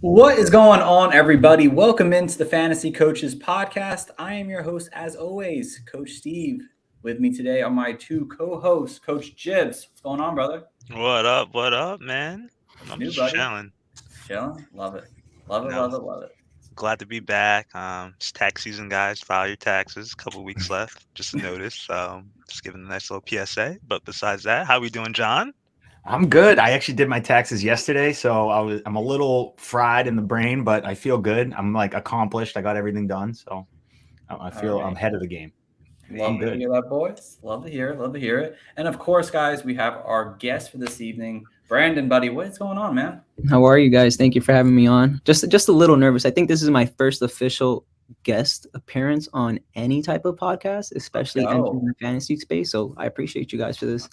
What is going on, everybody? Welcome into the Fantasy Coaches Podcast. I am your host, as always, Coach Steve. With me today are my two co-hosts, Coach Jibs. What's going on, brother? What up? What up, man? What's I'm new, just buddy? chilling. Chilling? Love it. Love You it, know, love it, love it. glad to be back. It's tax season, guys. File your taxes. Couple weeks left. Just a notice. Just giving a nice little PSA. But besides that, how we doing, John? I'm good. I actually did my taxes yesterday, so I'm a little fried in the brain, but I feel good. I'm like accomplished. I got everything done, so I All feel I'm right. ahead of the game. I'm Love to good. hear that, boys. Love to hear it. Love to hear it. And of course, guys, we have our guest for this evening, Brandon, buddy. What's going on, man? How are you guys? Thank you for having me on. Just a little nervous. I think this is my first official guest appearance on any type of podcast, Let's especially entering go. the fantasy space. So I appreciate you guys for this.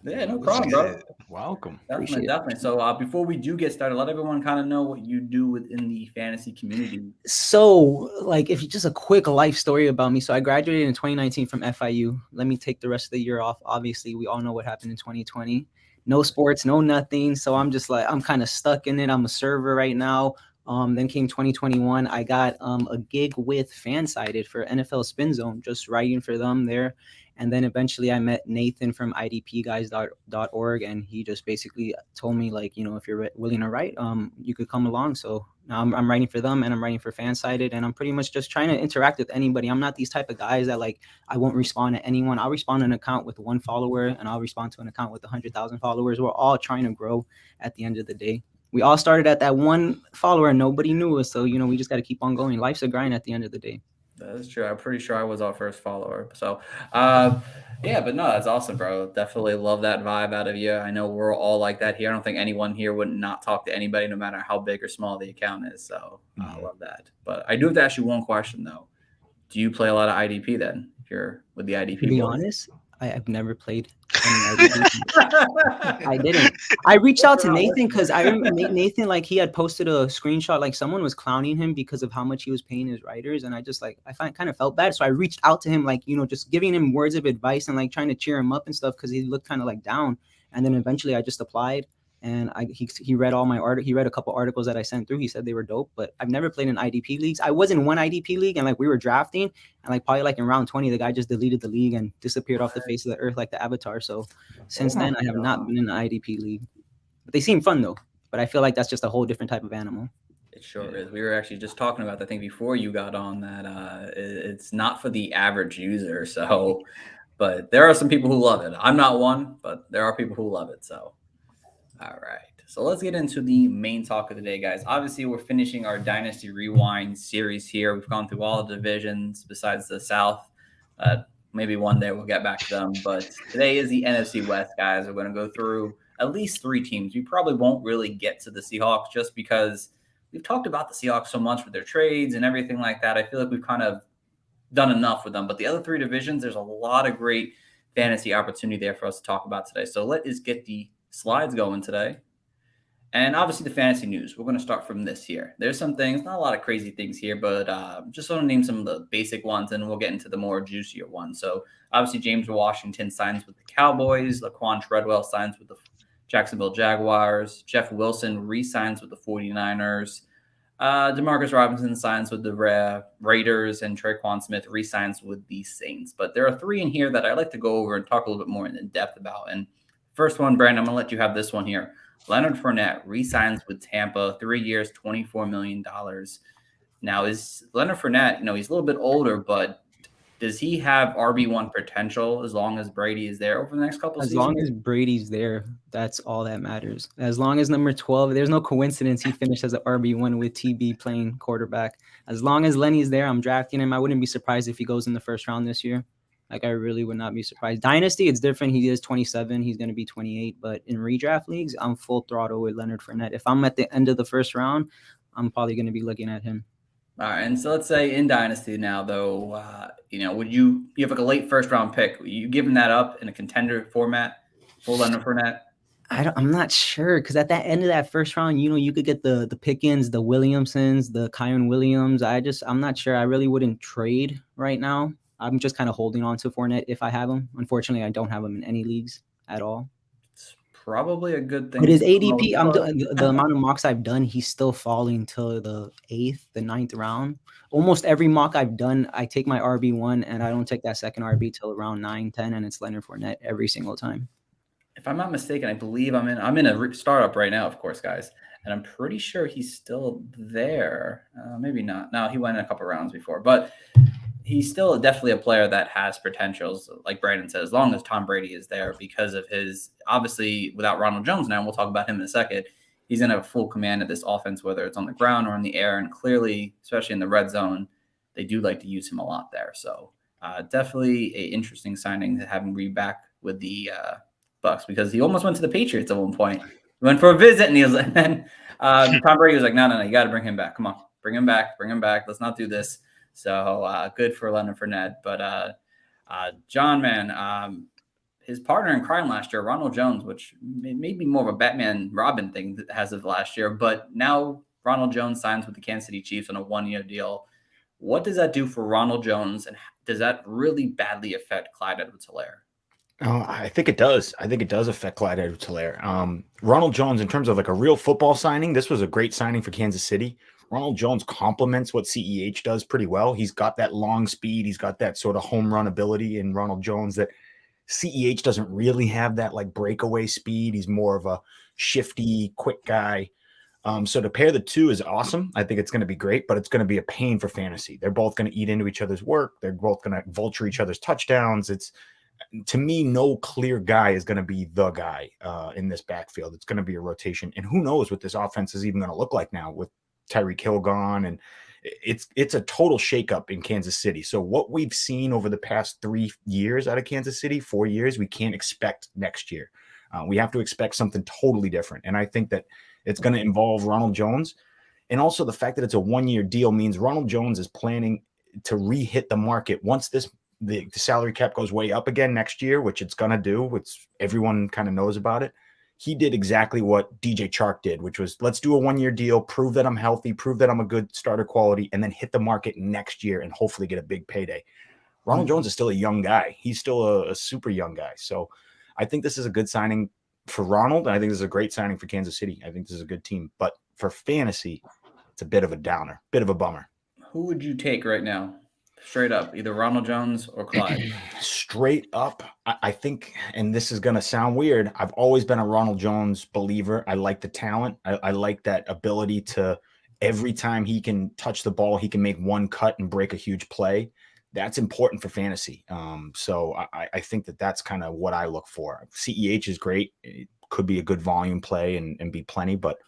Yeah, no Let's problem, get bro. it. Welcome. Definitely, Appreciate it. definitely. So before we do get started, let everyone kind of know what you do within the fantasy community. So, like, if you just a quick life story about me. So I graduated in 2019 from FIU. Let me take the rest of the year off. Obviously, we all know what happened in 2020. No sports, no nothing. So I'm just like I'm kind of stuck in it. I'm a server right now. Then came 2021. I got a gig with Fansided for NFL Spin Zone, just writing for them there. And then eventually I met Nathan from idpguys.org, and he just basically told me, like, if you're willing to write, you could come along. So now I'm writing for them, and I'm writing for Fansided, and I'm pretty much just trying to interact with anybody. I'm not these type of guys that, like, I won't respond to anyone. I'll respond to an account with one follower, and I'll respond to an account with 100,000 followers. We're all trying to grow at the end of the day. We all started at that one follower and nobody knew us. So, we just got to keep on going. Life's a grind at the end of the day. That is true. I'm pretty sure I was our first follower. So, uh, yeah, but no, that's awesome, bro. Definitely love that vibe out of you. I know we're all like that here. I don't think anyone here would not talk to anybody, no matter how big or small the account is. So, I Mhm. love that. But I do have to ask you one question though. Do you play a lot of IDP then? If you're with the To IDP be boys? honest, I've never played any IDP. I didn't. I reached out You're to not Nathan listening. because I remember Nathan, like, he had posted a screenshot, like someone was clowning him because of how much he was paying his writers, and I just, like, kind of felt bad, so I reached out to him, like, just giving him words of advice and like trying to cheer him up and stuff because he looked kind of like down. And then eventually I just applied, and he read all my art. He read a couple articles that I sent through. He said they were dope, but I've never played in IDP leagues. I was in one IDP league, and like we were drafting, and like probably like in round 20, the guy just deleted the league and disappeared off the face of the earth like the Avatar. So Oh since my then, I have not god. been in the IDP league. But they seem fun though. But I feel like that's just a whole different type of animal. It sure Yeah. is. We were actually just talking about, I think, before you got on that it's not for the average user. So, but there are some people who love it. I'm not one, but there are people who love it. So, all right. So let's get into the main talk of the day, guys. Obviously, we're finishing our Dynasty Rewind series here. We've gone through all the divisions besides the South. Uh, Maybe one day we'll get back to them. But today is the NFC West, guys. We're going to go through at least three teams. We probably won't really get to the Seahawks just because we've talked about the Seahawks so much with their trades and everything like that. I feel like we've kind of done enough with them. But the other three divisions, there's a lot of great fantasy opportunity there for us to talk about today. So let us get the slides going today. And obviously, the fantasy news. We're going to start from this here. There's some things, not a lot of crazy things here, but just want to name some of the basic ones, and we'll get into the more juicier ones. So, obviously, James Washington signs with the Cowboys. Laquan Treadwell signs with the Jacksonville Jaguars. Jeff Wilson re-signs with the 49ers. Demarcus Robinson signs with the Raiders, and Traquan Smith re-signs with the Saints. But there are three in here that I'd like to go over and talk a little bit more in depth about. And first one, Brandon, I'm going to let you have this one here. Leonard Fournette re-signs with Tampa, 3 years, $24 million. Now, is Leonard Fournette, he's a little bit older, but does he have RB1 potential as long as Brady is there over the next couple As long seasons? as Brady's there, that's all that matters. As long as number 12, there's no coincidence he finished as an RB1 with TB playing quarterback. As long as Lenny's there, I'm drafting him. I wouldn't be surprised if he goes in the first round this year. Like, I really would not be surprised. Dynasty, it's different. He is 27. He's going to be 28. But in redraft leagues, I'm full throttle with Leonard Fournette. If I'm at the end of the first round, I'm probably going to be looking at him. All right, and so let's say in Dynasty now, though, would you have like a late first round pick? You giving that up in a contender format for Leonard Fournette? I'm not sure because at that end of that first round, you could get the Pickens, the Williamsons, the Kyron Williams. I'm not sure. I really wouldn't trade right now. I'm just kind of holding on to Fournette if I have him. Unfortunately, I don't have him in any leagues at all. It's probably a good thing. But his for the ADP, most I'm part. doing the amount of mocks I've done, he's still falling to the 8th, the 9th round. Almost every mock I've done, I take my RB1 and I don't take that second RB till around 9, 10, and it's Leonard Fournette every single time. If I'm not mistaken, I believe I'm in a startup right now, of course, guys, and I'm pretty sure he's still there. Maybe not. No, he went in a couple rounds before, but he's still definitely a player that has potentials, like Brandon said, as long as Tom Brady is there, because of his, obviously, without Ronald Jones now, and we'll talk about him in a second, he's going to have full command of this offense, whether it's on the ground or in the air. And clearly, especially in the red zone, they do like to use him a lot there. So definitely an interesting signing to have him be back with the Bucks, because he almost went to the Patriots at one point. He went for a visit, and he was, and then Tom Brady was like, no, you got to bring him back. Come on, bring him back. Let's not do this. So good for Leonard Fournette. But John, man, his partner in crime last year, Ronald Jones, which may be more of a Batman Robin thing as of last year, but now Ronald Jones signs with the Kansas City Chiefs on a 1-year deal. What does that do for Ronald Jones, and does that really badly affect Clyde Edwards-Helaire? I think it does. I think it does affect Clyde Edwards-Helaire. Ronald Jones, in terms of like a real football signing, this was a great signing for Kansas City. Ronald Jones complements what CEH does pretty well. He's got that long speed. He's got that sort of home run ability in Ronald Jones that CEH doesn't really have, that like breakaway speed. He's more of a shifty, quick guy. So to pair the two is awesome. I think it's going to be great, but it's going to be a pain for fantasy. They're both going to eat into each other's work. They're both going to vulture each other's touchdowns. To me, no clear guy is going to be the guy in this backfield. It's going to be a rotation. And who knows what this offense is even going to look like now with Tyreek Hill gone. And it's a total shakeup in Kansas City. So what we've seen over the past 3 years out of Kansas City, 4 years, we can't expect next year. We have to expect something totally different. And I think that it's going to involve Ronald Jones. And also the fact that it's a 1-year deal means Ronald Jones is planning to re-hit the market once the salary cap goes way up again next year, which it's going to do, which everyone kind of knows about it. He did exactly what DJ Chark did, which was, let's do a 1-year deal, prove that I'm healthy, prove that I'm a good starter quality, and then hit the market next year and hopefully get a big payday. Ronald Jones is still a young guy. He's still a super young guy. So I think this is a good signing for Ronald, and I think this is a great signing for Kansas City. I think this is a good team. But for fantasy, it's a bit of a downer, bit of a bummer. Who would you take right now? Straight up, either Ronald Jones or Clyde. Straight up, I think, and this is going to sound weird, I've always been a Ronald Jones believer. I like the talent. I like that ability to, every time he can touch the ball, he can make one cut and break a huge play. That's important for fantasy. So I think that's kind of what I look for. CEH is great. It could be a good volume play and be plenty, but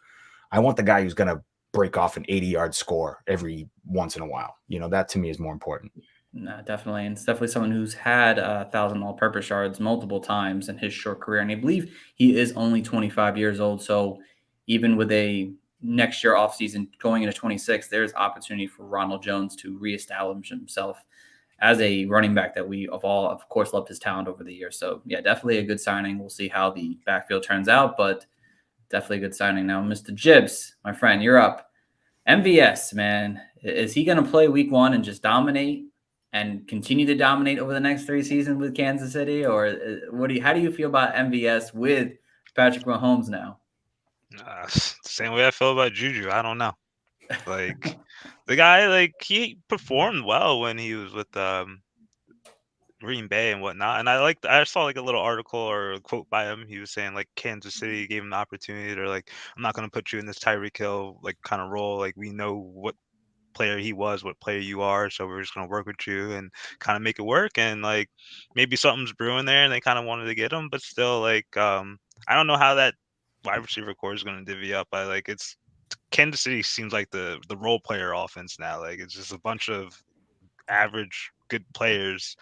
I want the guy who's going to break off an 80-yard score every once in a while. That to me is more important. No, definitely. And it's definitely someone who's had 1,000 all-purpose yards multiple times in his short career. And I believe he is only 25 years old. So even with a next year offseason going into 26, there's opportunity for Ronald Jones to reestablish himself as a running back that we have all, of course, loved his talent over the years. So, yeah, definitely a good signing. We'll see how the backfield turns out, but definitely a good signing. Now, Mr. Gibbs, my friend, you're up. MVS, man, is he going to play week 1 and just dominate and continue to dominate over the next 3 seasons with Kansas City? Or how do you feel about MVS with Patrick Mahomes now? Same way I feel about Juju. I don't know. Like, the guy, he performed well when he was with Green Bay and whatnot. And I saw a little article or a quote by him. He was saying Kansas City gave him the opportunity to I'm not going to put you in this Tyreek Hill kind of role. We know what player he was, what player you are, so we're just going to work with you and kind of make it work. And maybe something's brewing there and they kind of wanted to get him, but still I don't know how that wide receiver core is going to divvy up. It's Kansas City seems like the role player offense now. It's just a bunch of average good players,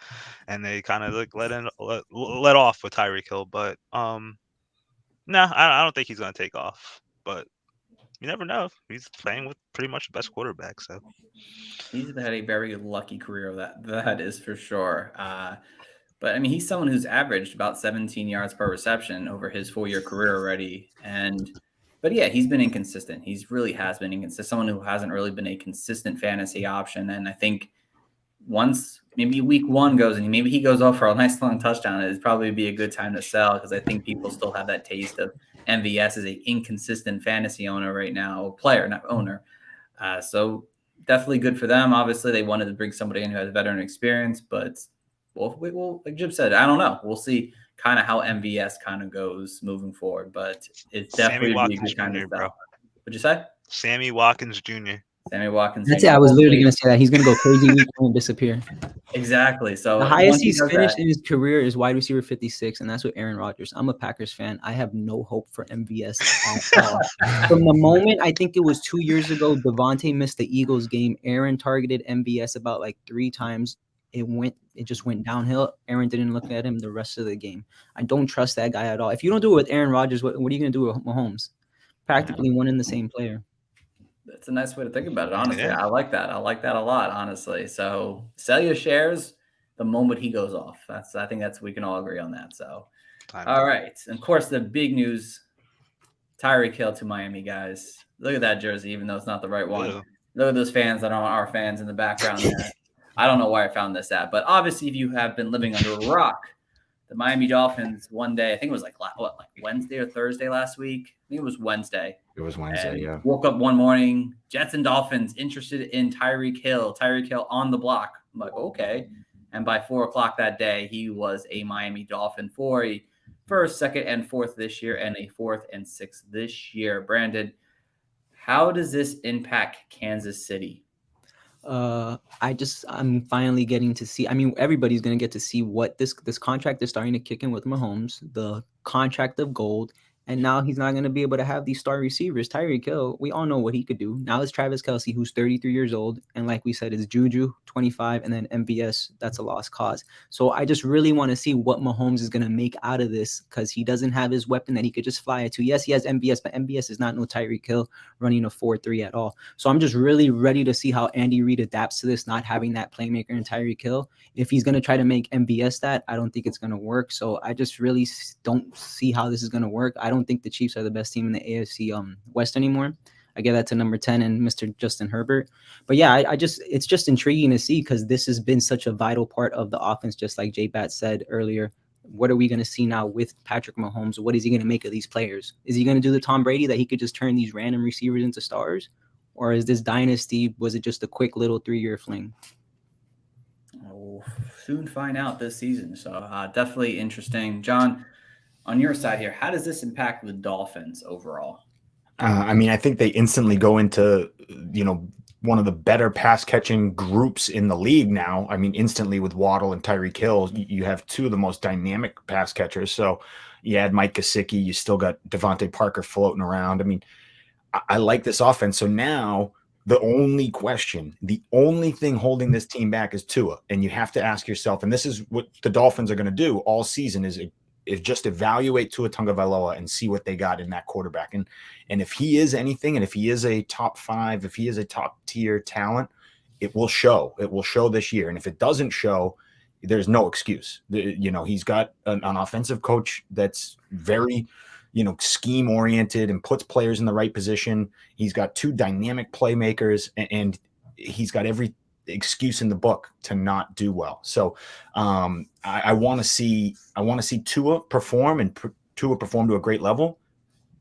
and they kind of let off with Tyreek Hill. But no, I don't think he's going to take off. But you never know. He's playing with pretty much the best quarterback. So he's had a very lucky career. That is for sure. But I mean, he's someone who's averaged about 17 yards per reception over his 4-year career already. But yeah, he's been inconsistent. He really has been inconsistent. Someone who hasn't really been a consistent fantasy option. And I think once maybe week 1 goes and maybe he goes off for a nice long touchdown, it'd probably be a good time to sell because I think people still have that taste of MVS as an inconsistent fantasy owner right now, player, not owner. So definitely good for them. Obviously, they wanted to bring somebody in who has veteran experience, but we'll like Jim said, I don't know. We'll see kind of how MVS kind of goes moving forward, but it's definitely be a good time to sell. What'd you say? Sammy Watkins Jr. Sammy Watkins. That's it. I was literally going to say that. He's going to go crazy week and disappear. Exactly. So the highest he's finished in his career is wide receiver 56, and that's with Aaron Rodgers. I'm a Packers fan. I have no hope for MVS at all. From the moment, I think it was 2 years ago, Devontae missed the Eagles game. Aaron targeted MVS about like 3 times. It just went downhill. Aaron didn't look at him the rest of the game. I don't trust that guy at all. If you don't do it with Aaron Rodgers, what are you going to do with Mahomes? Practically one and the same player. That's a nice way to think about it, honestly. Yeah. I like that. I like that a lot, honestly. So sell your shares the moment he goes off. I think we can all agree on that. So, all right. And of course, the big news, Tyreek Hill to Miami, guys. Look at that jersey, even though it's not the right one. Yeah. Look at those fans that aren't our fans in the background there. I don't know where I found this at, but obviously if you have been living under a rock, the Miami Dolphins one day, I think it was like Wednesday or Thursday last week. I think it was Wednesday. It was Wednesday, yeah. Woke up one morning, Jets and Dolphins interested in Tyreek Hill. Tyreek Hill on the block. I'm like, okay. And by 4:00 that day, he was a Miami Dolphin for a first, second, and fourth this year, and a fourth and sixth this year. Brandon, how does this impact Kansas City? I'm finally getting to see. I mean, everybody's gonna get to see what this contract is starting to kick in with Mahomes, the contract of gold, and now he's not gonna be able to have these star receivers. Tyreek Hill, we all know what he could do. Now it's Travis Kelce, who's 33 years old, and like we said, it's Juju, 25, and then MVS, that's a lost cause. So I just really want to see what Mahomes is gonna make out of this because he doesn't have his weapon that he could just fly it to. Yes, he has MVS, but MVS is not no Tyreek Hill running a 4-3 at all. So I'm just really ready to see how Andy Reid adapts to this, not having that playmaker in Tyreek Hill. If he's going to try to make MVS that, I don't think it's going to work. So I just really don't see how this is going to work. I don't think the Chiefs are the best team in the AFC West anymore. I give that to number 10 and Mr. Justin Herbert. But yeah, it's just intriguing to see because this has been such a vital part of the offense, just like J-Bat said earlier. What are we going to see now with Patrick Mahomes? What is he going to make of these players? Is he going to do the Tom Brady that he could just turn these random receivers into stars? Or is this dynasty, was it just a quick little 3-year fling? We'll soon find out this season. So definitely interesting. John, on your side here, how does this impact the Dolphins overall? I mean, I think they instantly go into, one of the better pass catching groups in the league now. I mean, instantly with Waddle and Tyreek Hill, you have two of the most dynamic pass catchers. So you add Mike Gesicki, you still got Devontae Parker floating around. I mean, I like this offense. So now the only thing holding this team back is Tua. And you have to ask yourself, and this is what the Dolphins are going to do all season is just evaluate Tua Tagovailoa and see what they got in that quarterback. And if he is anything, and if he is a top 5, if he is a top tier talent, it will show. It will show this year. And if it doesn't show, there's no excuse. He's got an offensive coach that's very, scheme oriented and puts players in the right position. He's got 2 dynamic playmakers, and he's got every excuse in the book to not do well. So I want to see Tua perform and Tua perform to a great level.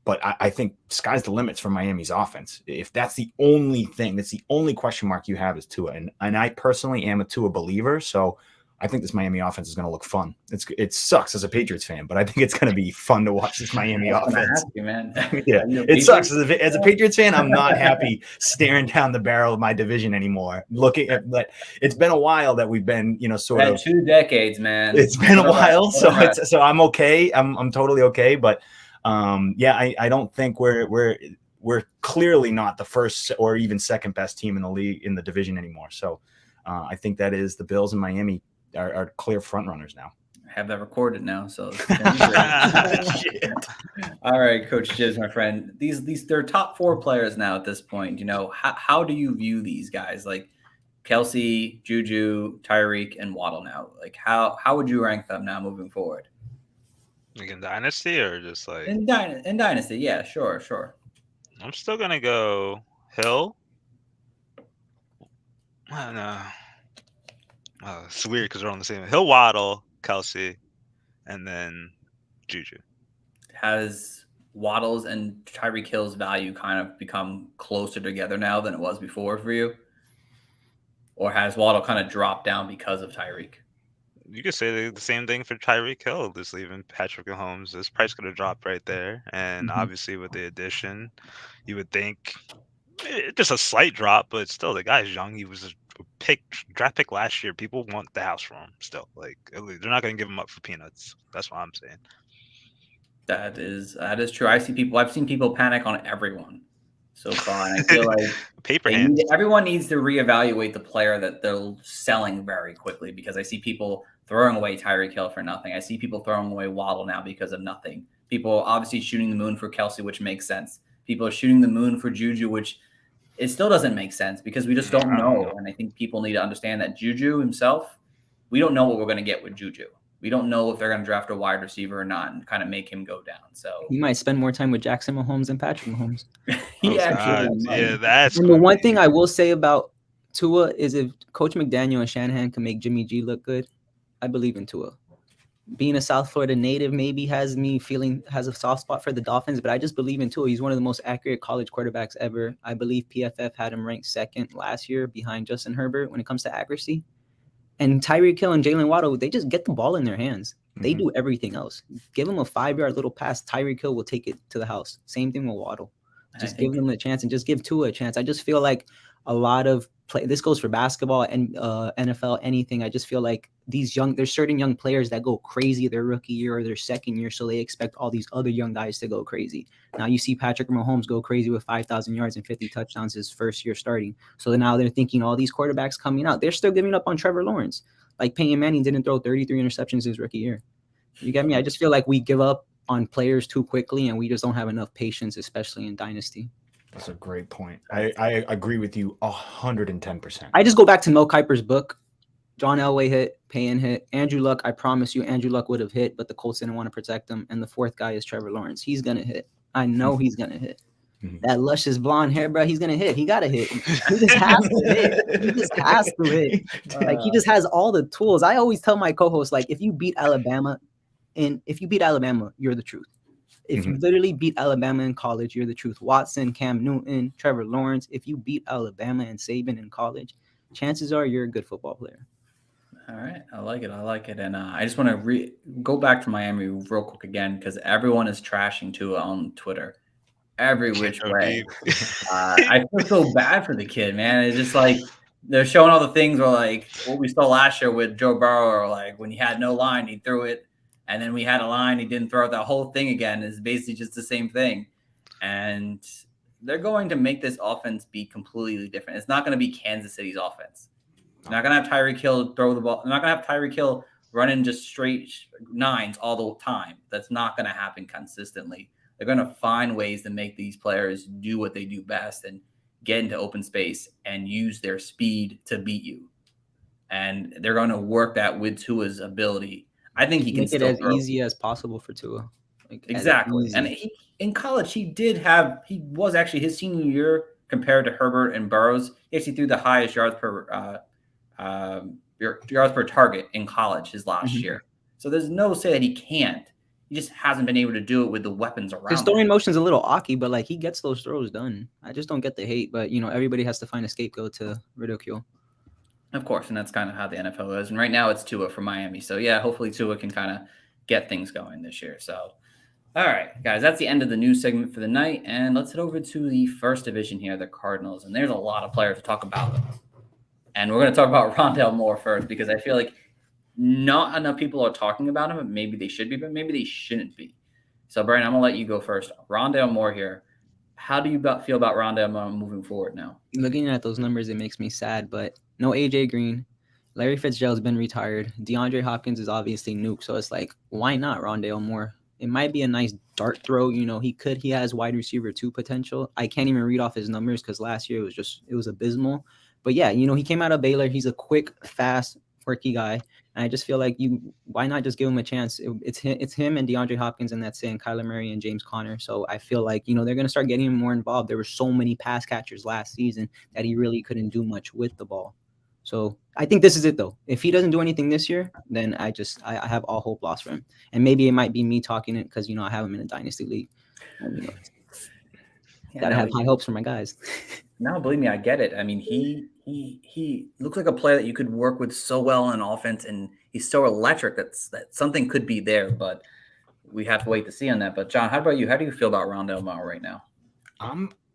But I think sky's the limits for Miami's offense. If that's the only thing, that's the only question mark you have is Tua. And I personally am a Tua believer. So I think this Miami offense is going to look fun. It sucks as a Patriots fan, but I think it's going to be fun to watch this Miami offense. You, man. Yeah, it sucks as a Patriots fan. I'm not happy staring down the barrel of my division anymore. Looking at, but it's been a while that we've been, sort of 2 decades, man. It's been a while, so I'm okay. I'm totally okay, but I don't think we're clearly not the first or even second best team in the league in the division anymore. So I think that is the Bills and Miami are clear front runners now. I have that recorded now, so all right, Coach Jibs, my friend. These they're top 4 players now at this point. How do you view these guys like Kelce, Juju, Tyreek, and Waddle now? Like how would you rank them now moving forward? Like in Dynasty or just like in Dynasty? Yeah, sure. I'm still gonna go Hill. I don't know. It's weird because they're on the same. Hill, Waddle, Kelsey, and then Juju. Has Waddle's and Tyreek Hill's value kind of become closer together now than it was before for you? Or has Waddle kind of dropped down because of Tyreek? You could say the same thing for Tyreek Hill. Just leaving Patrick Mahomes, his price could have dropped right there. And obviously with the addition, you would think just a slight drop, but still the guy's young. He was a draft pick last year. People want the house for him still. Like they're not going to give him up for peanuts. That's what I'm saying. That is true. I've seen people panic on everyone so far, and I feel like everyone needs to reevaluate the player that they're selling very quickly, because I see people throwing away Tyreek Hill for nothing. I see people throwing away Waddle now because of nothing. People obviously shooting the moon for Kelsey, which makes sense. People are shooting the moon for Juju, which it still doesn't make sense because we just don't know. And I think people need to understand that Juju himself, we don't know what we're going to get with Juju. We don't know if they're going to draft a wide receiver or not and kind of make him go down. So he might spend more time with Jackson Mahomes than Patrick Mahomes. That's. And the one thing I will say about Tua is if Coach McDaniel and Shanahan can make Jimmy G look good, I believe in Tua. Being a South Florida native maybe has a soft spot for the Dolphins, but I just believe in Tua. He's one of the most accurate college quarterbacks ever. I believe PFF had him ranked second last year behind Justin Herbert when it comes to accuracy. And Tyreek Hill and Jalen Waddle, they just get the ball in their hands. They do everything else. Give them a 5-yard little pass. Tyreek Hill will take it to the house. Same thing with Waddle. Just give them a chance and just give Tua a chance. I just feel like a lot of this goes for basketball and NFL, anything. I just feel like there's certain young players that go crazy their rookie year or their second year, so they expect all these other young guys to go crazy. Now you see Patrick Mahomes go crazy with 5,000 yards and 50 touchdowns his first year starting. So now they're thinking all these quarterbacks coming out, they're still giving up on Trevor Lawrence. Like Peyton Manning didn't throw 33 interceptions his rookie year. You get me? I just feel like we give up on players too quickly and we just don't have enough patience, especially in Dynasty. That's a great point. I agree with you 110%. I just go back to Mel Kiper's book. John Elway hit, Payne hit, Andrew Luck. I promise you, Andrew Luck would have hit, but the Colts didn't want to protect him. And the fourth guy is Trevor Lawrence. He's gonna hit. I know he's gonna hit. That luscious blonde hair, bro. He's gonna hit. He gotta hit. He just has to hit. He just has to hit. Like he just has all the tools. I always tell my co-host, like, if you beat Alabama, you're the truth. If you literally beat Alabama in college, you're the truth. Watson, Cam Newton, Trevor Lawrence. If you beat Alabama and Saban in college, chances are you're a good football player. All right. I like it. And I just want to go back to Miami real quick again, because everyone is trashing Tua on Twitter every which way. I feel so bad for the kid, man. It's just like they're showing all the things where, like, what we saw last year with Joe Burrow, or like when he had no line, he threw it. And then we had a line, he didn't throw it. That whole thing again is basically just the same thing. And they're going to make this offense be completely different. It's not going to be Kansas City's offense. They're not going to have Tyreek Hill throw the ball. They're not going to have Tyreek Hill running just straight nines all the time. That's not going to happen consistently. They're going to find ways to make these players do what they do best and get into open space and use their speed to beat you. And they're going to work that with Tua's ability. I think he can make it as easy as possible for Tua. Like, exactly. And in college, he was actually his senior year compared to Herbert and Burrows. He actually threw the highest yards per target in college his last year. So there's no say that he can't. He just hasn't been able to do it with the weapons around. His throwing motion's a little awky, but like he gets those throws done. I just don't get the hate, but everybody has to find a scapegoat to ridicule. Of course, and that's kind of how the NFL is. And right now it's Tua for Miami. So, yeah, hopefully Tua can kind of get things going this year. So, all right, guys, that's the end of the news segment for the night. And let's head over to the first division here, the Cardinals. And there's a lot of players to talk about. And we're going to talk about Rondale Moore first, because I feel like not enough people are talking about him. Maybe they should be, but maybe they shouldn't be. So, Brian, I'm going to let you go first. Rondale Moore here. How do you feel about Rondale Moore moving forward now? Looking at those numbers, it makes me sad, but no AJ Green. Larry Fitzgerald's been retired. DeAndre Hopkins is obviously nuke, so it's like, why not Rondale Moore? It might be a nice dart throw. He has wide receiver 2 potential. I can't even read off his numbers because last year it was abysmal. But yeah, he came out of Baylor. He's a quick, fast, quirky guy. And I just feel like why not just give him a chance? It's him and DeAndre Hopkins, and that's it, and Kyler Murray and James Conner. So I feel like, they're going to start getting him more involved. There were so many pass catchers last season that he really couldn't do much with the ball. So I think this is it though. If he doesn't do anything this year, then I have all hope lost for him. And maybe it might be me talking it because I have him in a dynasty league. Gotta have high hopes for my guys. No, believe me, I get it. I mean, he looks like a player that you could work with so well in offense, and he's so electric that something could be there, but we have to wait to see on that. But John, how about you? How do you feel about Rondale Moore right now?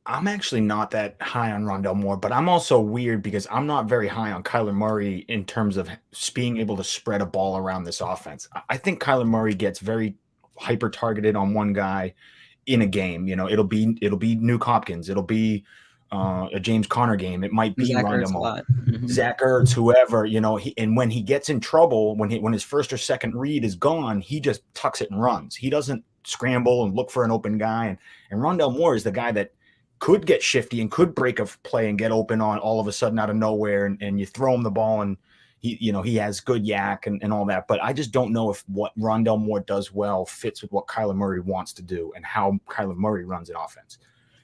I'm actually not that high on Rondale Moore, but I'm also weird because I'm not very high on Kyler Murray in terms of being able to spread a ball around this offense. I think Kyler Murray gets very hyper targeted on one guy in a game. It'll be Nuke Hopkins. It'll be a James Conner game. It might be Rondale Moore, Zach Ertz, whoever, and when he gets in trouble, when his first or second read is gone, he just tucks it and runs. He doesn't scramble and look for an open guy. And Rondale Moore is the guy that could get shifty and could break a play and get open on all of a sudden out of nowhere. And you throw him the ball and he has good yak and all that. But I just don't know if what Rondale Moore does well fits with what Kyler Murray wants to do and how Kyler Murray runs an offense.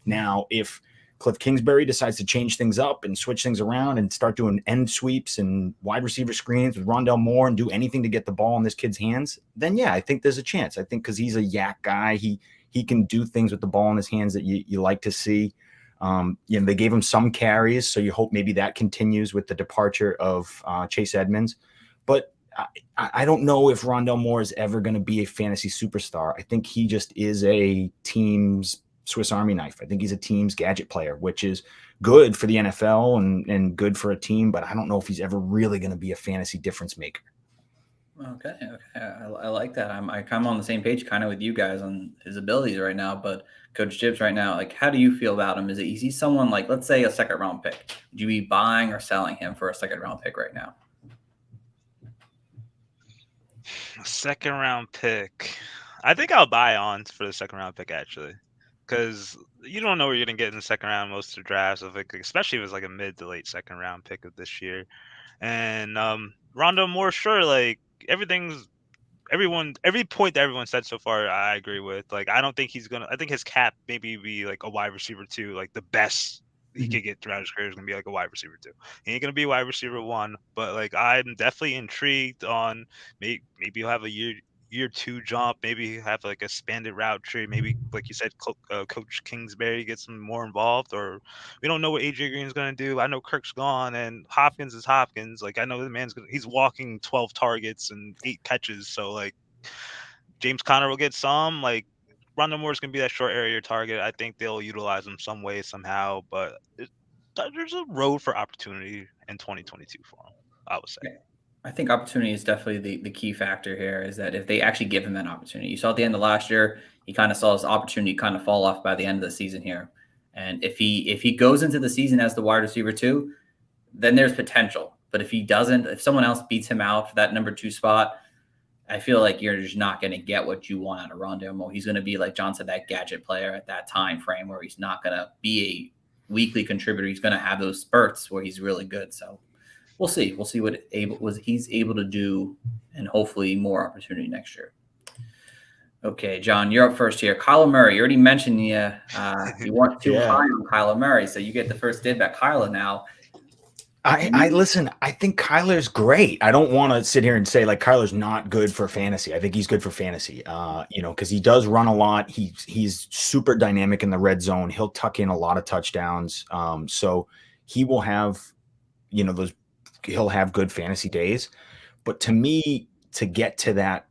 Now, if Cliff Kingsbury decides to change things up and switch things around and start doing end sweeps and wide receiver screens with Rondale Moore and do anything to get the ball in this kid's hands, then yeah, I think there's a chance. I think because he's a yak guy, he can do things with the ball in his hands that you like to see. They gave him some carries, so you hope maybe that continues with the departure of Chase Edmonds. But I don't know if Rondale Moore is ever going to be a fantasy superstar. I think he just is a team's Swiss Army knife. I think he's a team's gadget player, which is good for the NFL and good for a team, but I don't know if he's ever really going to be a fantasy difference maker. Okay. I like that. I'm on the same page kind of with you guys on his abilities right now, but Coach Gibbs right now, like, how do you feel about him? Is he someone like, let's say, a second round pick? Would you be buying or selling him for a second round pick right now? A second round pick. I think I'll buy on for the second round pick actually, because you don't know what you're gonna get in the second round most of the drafts, especially if it's like a mid to late second round pick of this year. And Rondale Moore, sure, like every point that everyone said so far, I agree with. Like, I don't think I think his cap maybe be like a wide receiver 2, like the best he could get throughout his career is gonna be like a wide receiver 2. He ain't gonna be wide receiver 1, but like I'm definitely intrigued on maybe he'll have a year 2 jump, maybe have like a expanded route tree, maybe like you said, Coach Kingsbury gets some more involved, or we don't know what AJ Green's gonna do. I know Kirk's gone and Hopkins is Hopkins. Like I know the he's walking 12 targets and 8 catches, so like James Conner will get some. Like Rondale Moore's gonna be that short area target. I think they'll utilize him some way somehow, but there's a road for opportunity in 2022 for him, I would say. I think opportunity is definitely the key factor here, is that if they actually give him that opportunity. You saw at the end of last year, he kind of saw his opportunity kind of fall off by the end of the season here. And if he goes into the season as the wide receiver 2, then there's potential. But if he doesn't, if someone else beats him out for that number 2 spot, I feel like you're just not going to get what you want out of Rondale Moore. He's going to be, like John said, that gadget player at that time frame where he's not going to be a weekly contributor. He's going to have those spurts where he's really good. So we'll see. We'll see what he's able to do, and hopefully more opportunity next year. Okay, John, you're up first here. Kyler Murray, you already mentioned you weren't too high on Kyler Murray, so you get the first dib at Kyler now. I listen, I think Kyler's great. I don't want to sit here and say like Kyler's not good for fantasy. I think he's good for fantasy, because he does run a lot. He's super dynamic in the red zone. He'll tuck in a lot of touchdowns. So he will have, he'll have good fantasy days. But to me, to get to that,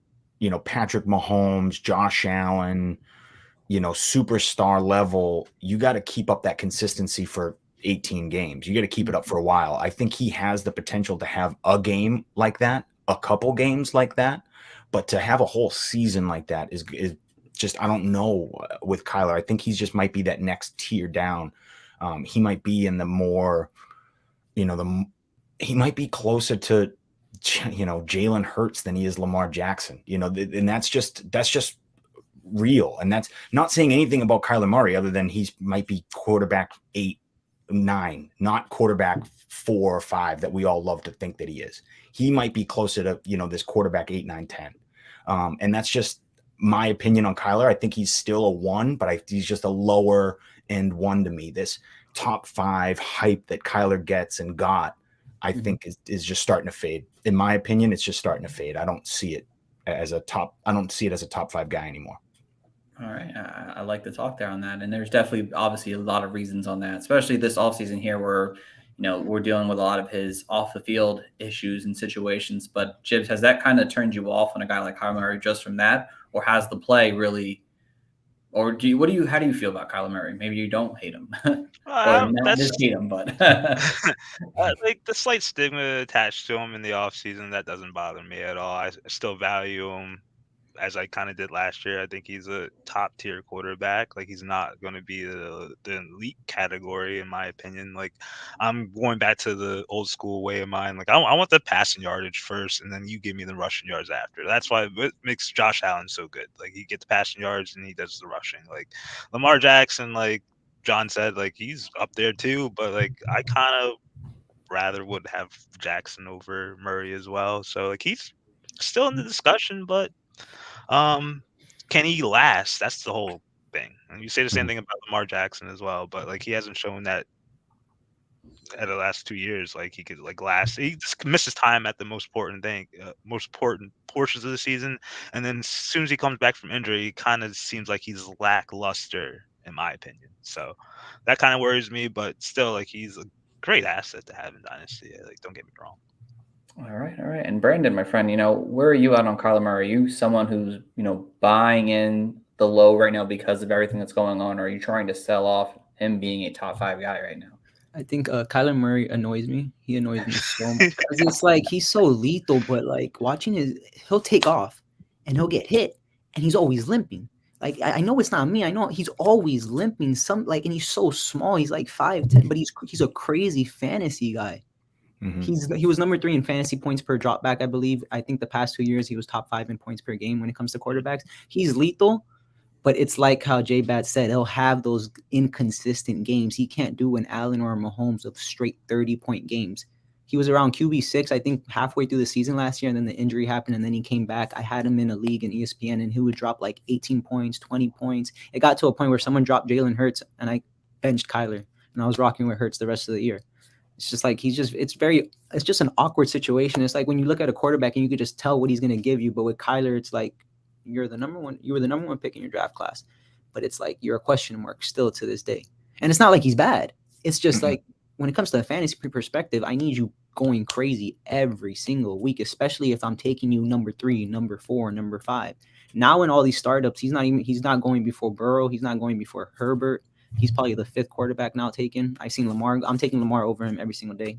Patrick Mahomes, Josh Allen, superstar level, you got to keep up that consistency for 18 games. You got to keep it up for a while. I think he has the potential to have a game like that, a couple games like that, but to have a whole season like that is just, I don't know with Kyler. I think he's just might be that next tier down. He might be in the more, he might be closer to, Jalen Hurts than he is Lamar Jackson, and that's just real. And that's not saying anything about Kyler Murray other than he might be quarterback 8, 9, not quarterback 4 or 5 that we all love to think that he is. He might be closer to, this quarterback 8, 9, 10. And that's just my opinion on Kyler. I think he's still a 1, but he's just a lower end 1 to me. This top 5 hype that Kyler gets and got, I think is just starting to fade. In my opinion, it's just starting to fade. I don't see it as a top 5 guy anymore. All right. I like the talk there on that. And there's definitely, obviously, a lot of reasons on that, especially this offseason here where, we're dealing with a lot of his off the field issues and situations. But, Jibs, has that kind of turned you off on a guy like Kyler Murray just from that? Or has the play really – or how do you feel about Kyler Murray? Maybe you don't hate him. Or not just hate him, but like the slight stigma attached to him in the offseason, that doesn't bother me at all. I still value him as I kind of did last year. I think he's a top tier quarterback. Like, he's not going to be the elite category, in my opinion. Like, I'm going back to the old school way of mine. Like, I want the passing yardage first, and then you give me the rushing yards after. That's why it makes Josh Allen so good. Like, he gets passing yards and he does the rushing. Like, Lamar Jackson, like John said, like, he's up there too, but like, I kind of rather would have Jackson over Murray as well. So like, he's still in the discussion, but can he last? That's the whole thing. And you say the same thing about Lamar Jackson as well, but like, he hasn't shown that at the last 2 years. Like, he could like last. He just misses time at the most important portions of the season, and then as soon as he comes back from injury, he kind of seems like he's lackluster, in my opinion. So that kind of worries me, but still, like, he's a great asset to have in Dynasty. Like, don't get me wrong. All right. And Brandon, my friend, where are you at on Kyler Murray? Are you someone who's, buying in the low right now because of everything that's going on? Or are you trying to sell off him being a top 5 guy right now? I think Kyler Murray annoys me. He annoys me so much because it's like he's so lethal, but like watching he'll take off and he'll get hit and he's always limping. Like, I know it's not me. I know he's always limping. And he's so small. He's like 5'10", but he's a crazy fantasy guy. Mm-hmm. He was number 3 in fantasy points per drop back, I believe. I think the past 2 years he was top 5 in points per game when it comes to quarterbacks. He's lethal, but it's like how J-Bat said, he'll have those inconsistent games. He can't do an Allen or a Mahomes of straight 30-point games. He was around QB6, I think, halfway through the season last year, and then the injury happened, and then he came back. I had him in a league in ESPN, and he would drop like 18 points, 20 points. It got to a point where someone dropped Jalen Hurts, and I benched Kyler, and I was rocking with Hurts the rest of the year. It's just like it's just an awkward situation. It's like when you look at a quarterback and you could just tell what he's going to give you, but with Kyler, it's like you were the number one pick in your draft class, but it's like you're a question mark still to this day. And it's not like he's bad. It's just like when it comes to a fantasy perspective, I need you going crazy every single week, especially if I'm taking you number 3, number 4, number 5. Now in all these startups, he's not going before Burrow. He's not going before Herbert. He's probably the 5th quarterback now taken. I've seen Lamar. I'm taking Lamar over him every single day.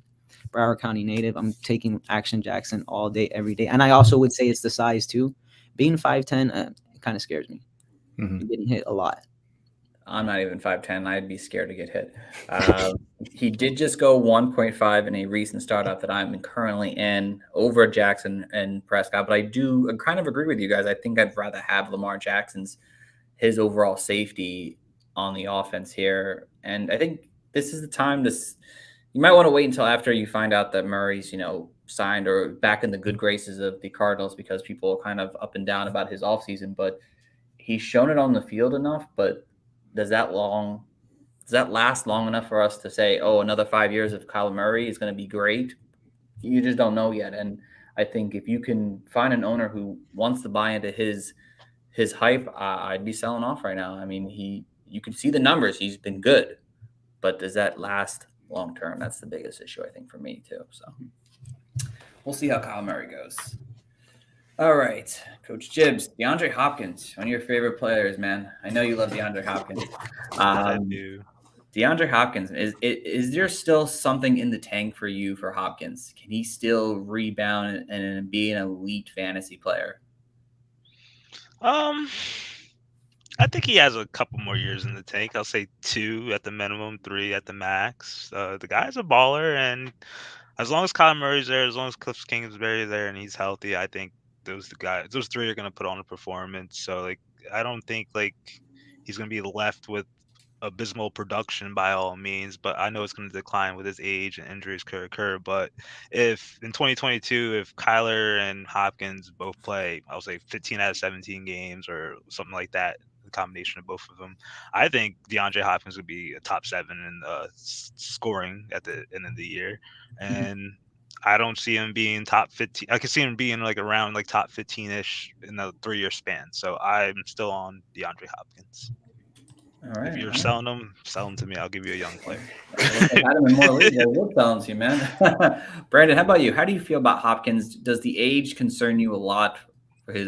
Broward County native. I'm taking Action Jackson all day, every day. And I also would say it's the size too. Being 5'10", it kind of scares me. Mm-hmm. Getting hit a lot. I'm not even 5'10". I'd be scared to get hit. He did just go 1.5 in a recent startup that I'm currently in over Jackson and Prescott. But I kind of agree with you guys. I think I'd rather have Lamar Jackson's his overall safety on the offense here. And I think this is the time you might want to wait until after you find out that Murray's, signed or back in the good graces of the Cardinals, because people are kind of up and down about his offseason, but he's shown it on the field enough. But does that last long enough for us to say, oh, another 5 years of Kyler Murray is going to be great? You just don't know yet. And I think if you can find an owner who wants to buy into his hype, I'd be selling off right now. I mean, you can see the numbers. He's been good, but does that last long term? That's the biggest issue, I think, for me too. So we'll see how Kyler Murray goes. All right, Coach Jibbs, DeAndre Hopkins, one of your favorite players, man. I know you love DeAndre Hopkins. I do. DeAndre Hopkins, is there still something in the tank for you for Hopkins? Can he still rebound and be an elite fantasy player? I think he has a couple more years in the tank. I'll say 2 at the minimum, 3 at the max. The guy's a baller, and as long as Kyler Murray's there, as long as Cliff Kingsbury's there and he's healthy, I think those 3 are going to put on a performance. So like, I don't think like he's going to be left with abysmal production by all means, but I know it's going to decline with his age and injuries could occur. But if in 2022, if Kyler and Hopkins both play, I'll say 15 out of 17 games or something like that, the combination of both of them, I think DeAndre Hopkins would be a top 7 in scoring at the end of the year. And I don't see him being top 15. I could see him being like around like top 15-ish in a 3-year span. So I'm still on DeAndre Hopkins. All right. If you're all right. selling him, sell him to me. I'll give you a young player. I had him in more leagues. I will balance you, man. Brandon, how about you? How do you feel about Hopkins? Does the age concern you a lot?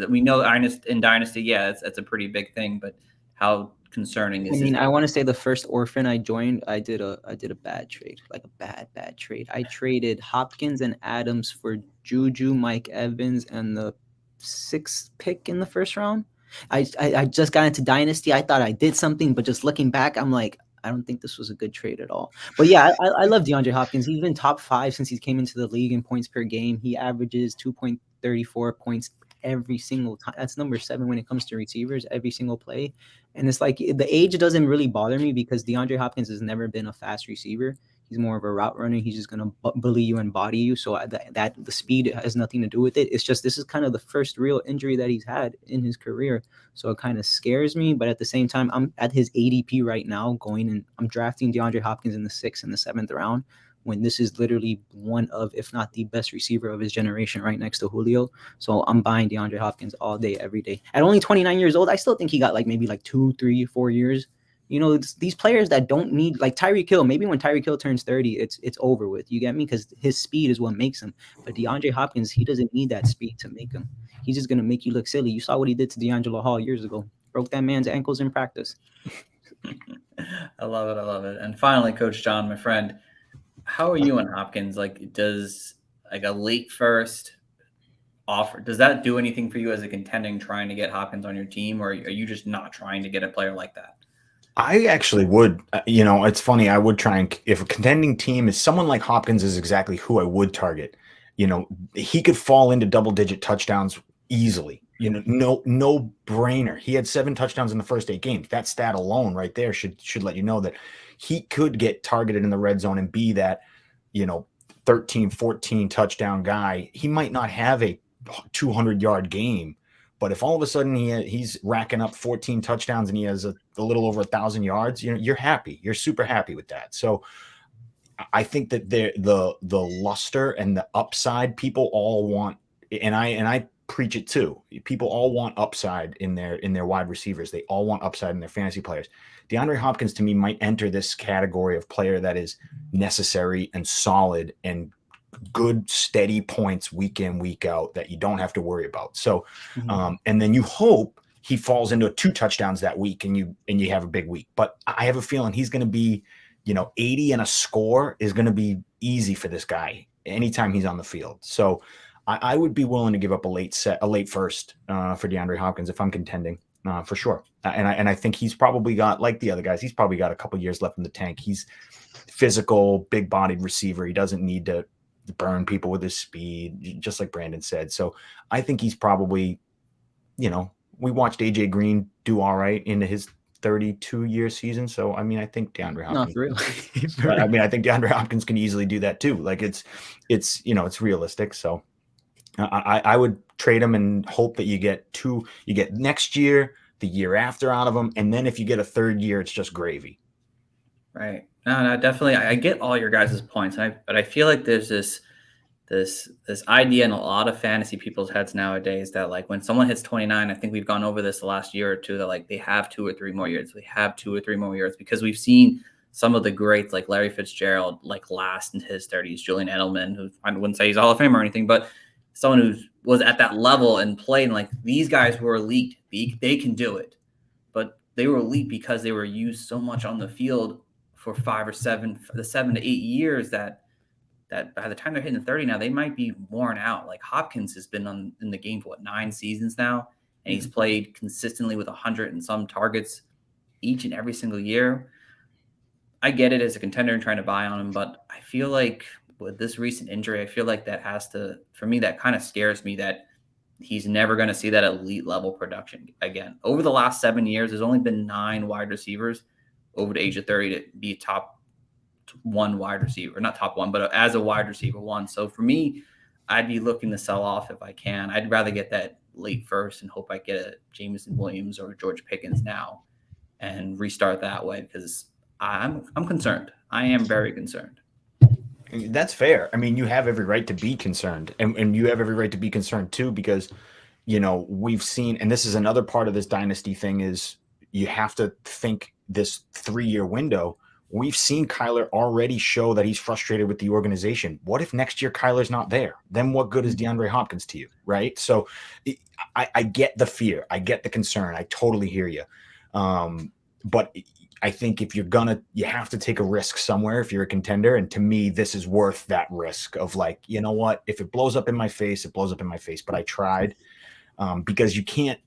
We know in Dynasty, yeah, it's a pretty big thing, but how concerning is I mean, his I age? want to say the first orphan I joined, I did a bad trade, like a bad trade. I traded Hopkins and Adams for Juju, Mike Evans, and the 6th pick in the first round. I just got into Dynasty. I thought I did something, but just looking back, I'm like, I don't think this was a good trade at all. But yeah, I love DeAndre Hopkins. He's been top 5 since he came into the league in points per game. He averages 2.34 points every single time. That's number 7 when it comes to receivers, every single play. And it's like the age doesn't really bother me because DeAndre Hopkins has never been a fast receiver. He's more of a route runner. He's just going to bully you and body you. So that the speed has nothing to do with it. It's just this is kind of the first real injury that he's had in his career. So it kind of scares me. But at the same time, I'm at his ADP right now going and I'm drafting DeAndre Hopkins in the 6th and the 7th round when this is literally one of, if not the best receiver of his generation right next to Julio. So I'm buying DeAndre Hopkins all day, every day. At only 29 years old, I still think he got like maybe like 2, 3, 4 years. You know, these players that don't need, like Tyreek Hill, maybe when Tyreek Hill turns 30, it's over with. You get me? Because his speed is what makes him. But DeAndre Hopkins, he doesn't need that speed to make him. He's just going to make you look silly. You saw what he did to D'Angelo Hall years ago. Broke that man's ankles in practice. I love it. I love it. And finally, Coach John, my friend, how are you on Hopkins? Like, does like a late first offer, does that do anything for you as a contending trying to get Hopkins on your team, or are you just not trying to get a player like that? I actually would, it's funny. I would try and, if a contending team is someone like Hopkins, is exactly who I would target. He could fall into double-digit touchdowns easily. No brainer. He had 7 touchdowns in the first 8 games. That stat alone right there should let you know that he could get targeted in the red zone and be that, 13, 14 touchdown guy. He might not have a 200-yard game, but if all of a sudden he's racking up 14 touchdowns and he has a little over 1,000 yards, you're happy. You're super happy with that. So I think that the luster and the upside, people all want, and I preach it too. People all want upside in their wide receivers. They all want upside in their fantasy players. DeAndre Hopkins to me might enter this category of player that is necessary and solid and good steady points week in, week out that you don't have to worry about. So and then you hope he falls into 2 touchdowns that week and you have a big week. But I have a feeling he's going to be, 80 and a score is going to be easy for this guy anytime he's on the field. So I would be willing to give up a late first for DeAndre Hopkins if I'm contending, for sure. And I think he's probably got, like the other guys, he's probably got a couple years left in the tank. He's physical, big-bodied receiver. He doesn't need to burn people with his speed, just like Brandon said. So I think he's probably, we watched AJ Green do all right into his 32-year season. So, I mean, I think DeAndre Hopkins. Not really. I mean, I think DeAndre Hopkins can easily do that too. Like it's realistic. So I would trade him and hope that you get next year, the year after out of him. And then if you get a 3rd year, it's just gravy. Right. No, definitely. I get all your guys' points, but I feel like there's this idea in a lot of fantasy people's heads nowadays that like when someone hits 29, I think we've gone over this the last year or two, that like they have 2 or 3 more years. They have 2 or 3 more years because we've seen some of the greats like Larry Fitzgerald like last in his 30s, Julian Edelman, who I wouldn't say he's Hall of Fame or anything, but someone who was at that level and played, and like these guys were elite. They can do it, but they were elite because they were used so much on the field for 5 or 7 to 8 years that by the time they're hitting 30 now, they might be worn out. Like Hopkins has been in the game for 9 seasons now, and he's played consistently with 100 and some targets each and every single year. I get it as a contender and trying to buy on him, but I feel like with this recent injury, I feel like that kind of scares me that he's never going to see that elite level production again. Over the last 7 years, there's only been 9 wide receivers over the age of 30 to be top 1 wide receiver, not top 1, but as a wide receiver 1. So for me, I'd be looking to sell off if I can. I'd rather get that late first and hope I get a Jameson Williams or George Pickens now and restart that way because I'm concerned. I am very concerned. That's fair. I mean, you have every right to be concerned, and you have every right to be concerned too, because we've seen, and this is another part of this dynasty thing, is you have to think this 3-year window. We've seen Kyler already show that he's frustrated with the organization. What if next year Kyler's not there? Then what good is DeAndre Hopkins to you, right? So I get the fear. I get the concern. I totally hear you. But I think if you have to take a risk somewhere if you're a contender. And to me, this is worth that risk of like, you know what, if it blows up in my face, it blows up in my face. But I tried, because you can't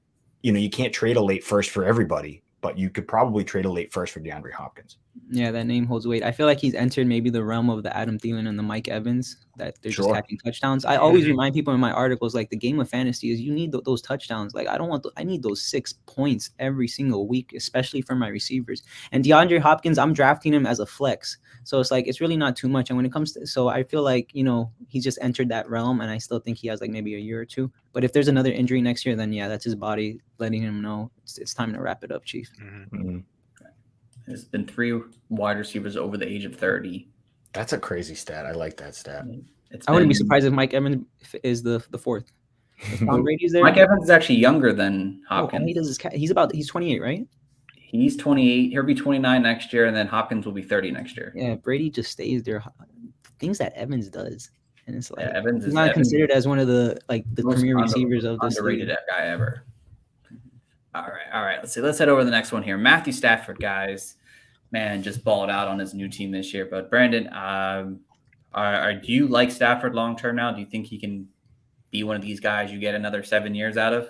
trade a late first for everybody, but you could probably trade a late first for DeAndre Hopkins. Yeah, that name holds weight. I feel like he's entered maybe the realm of the Adam Thielen and the Mike Evans, that they're just catching touchdowns. I always remind people in my articles, like, the game of fantasy is you need those touchdowns. Like, I need those 6 points every single week, especially for my receivers. And DeAndre Hopkins, I'm drafting him as a flex. So it's like, it's really not too much. And when it comes to, so I feel like, he's just entered that realm, and I still think he has like maybe a year or two. But if there's another injury next year, then yeah, that's his body letting him know it's time to wrap it up, Chief. Mm-hmm. There's been 3 wide receivers over the age of 30. That's a crazy stat. I like that stat. I wouldn't be surprised if Mike Evans is the fourth. Tom Brady's there. Mike Evans is actually younger than Hopkins. He's 28, right? He's 28. He'll be 29 next year, and then Hopkins will be 30 next year. Yeah, Brady just stays there. Things that Evans does, and it's like Evans he's not considered as one of the premier receivers of this underrated guy ever. All right. Let's see. Let's head over to the next one here. Matthew Stafford, guys, man, just balled out on his new team this year. But Brandon, do you like Stafford long term now? Do you think he can be one of these guys you get another 7 years out of?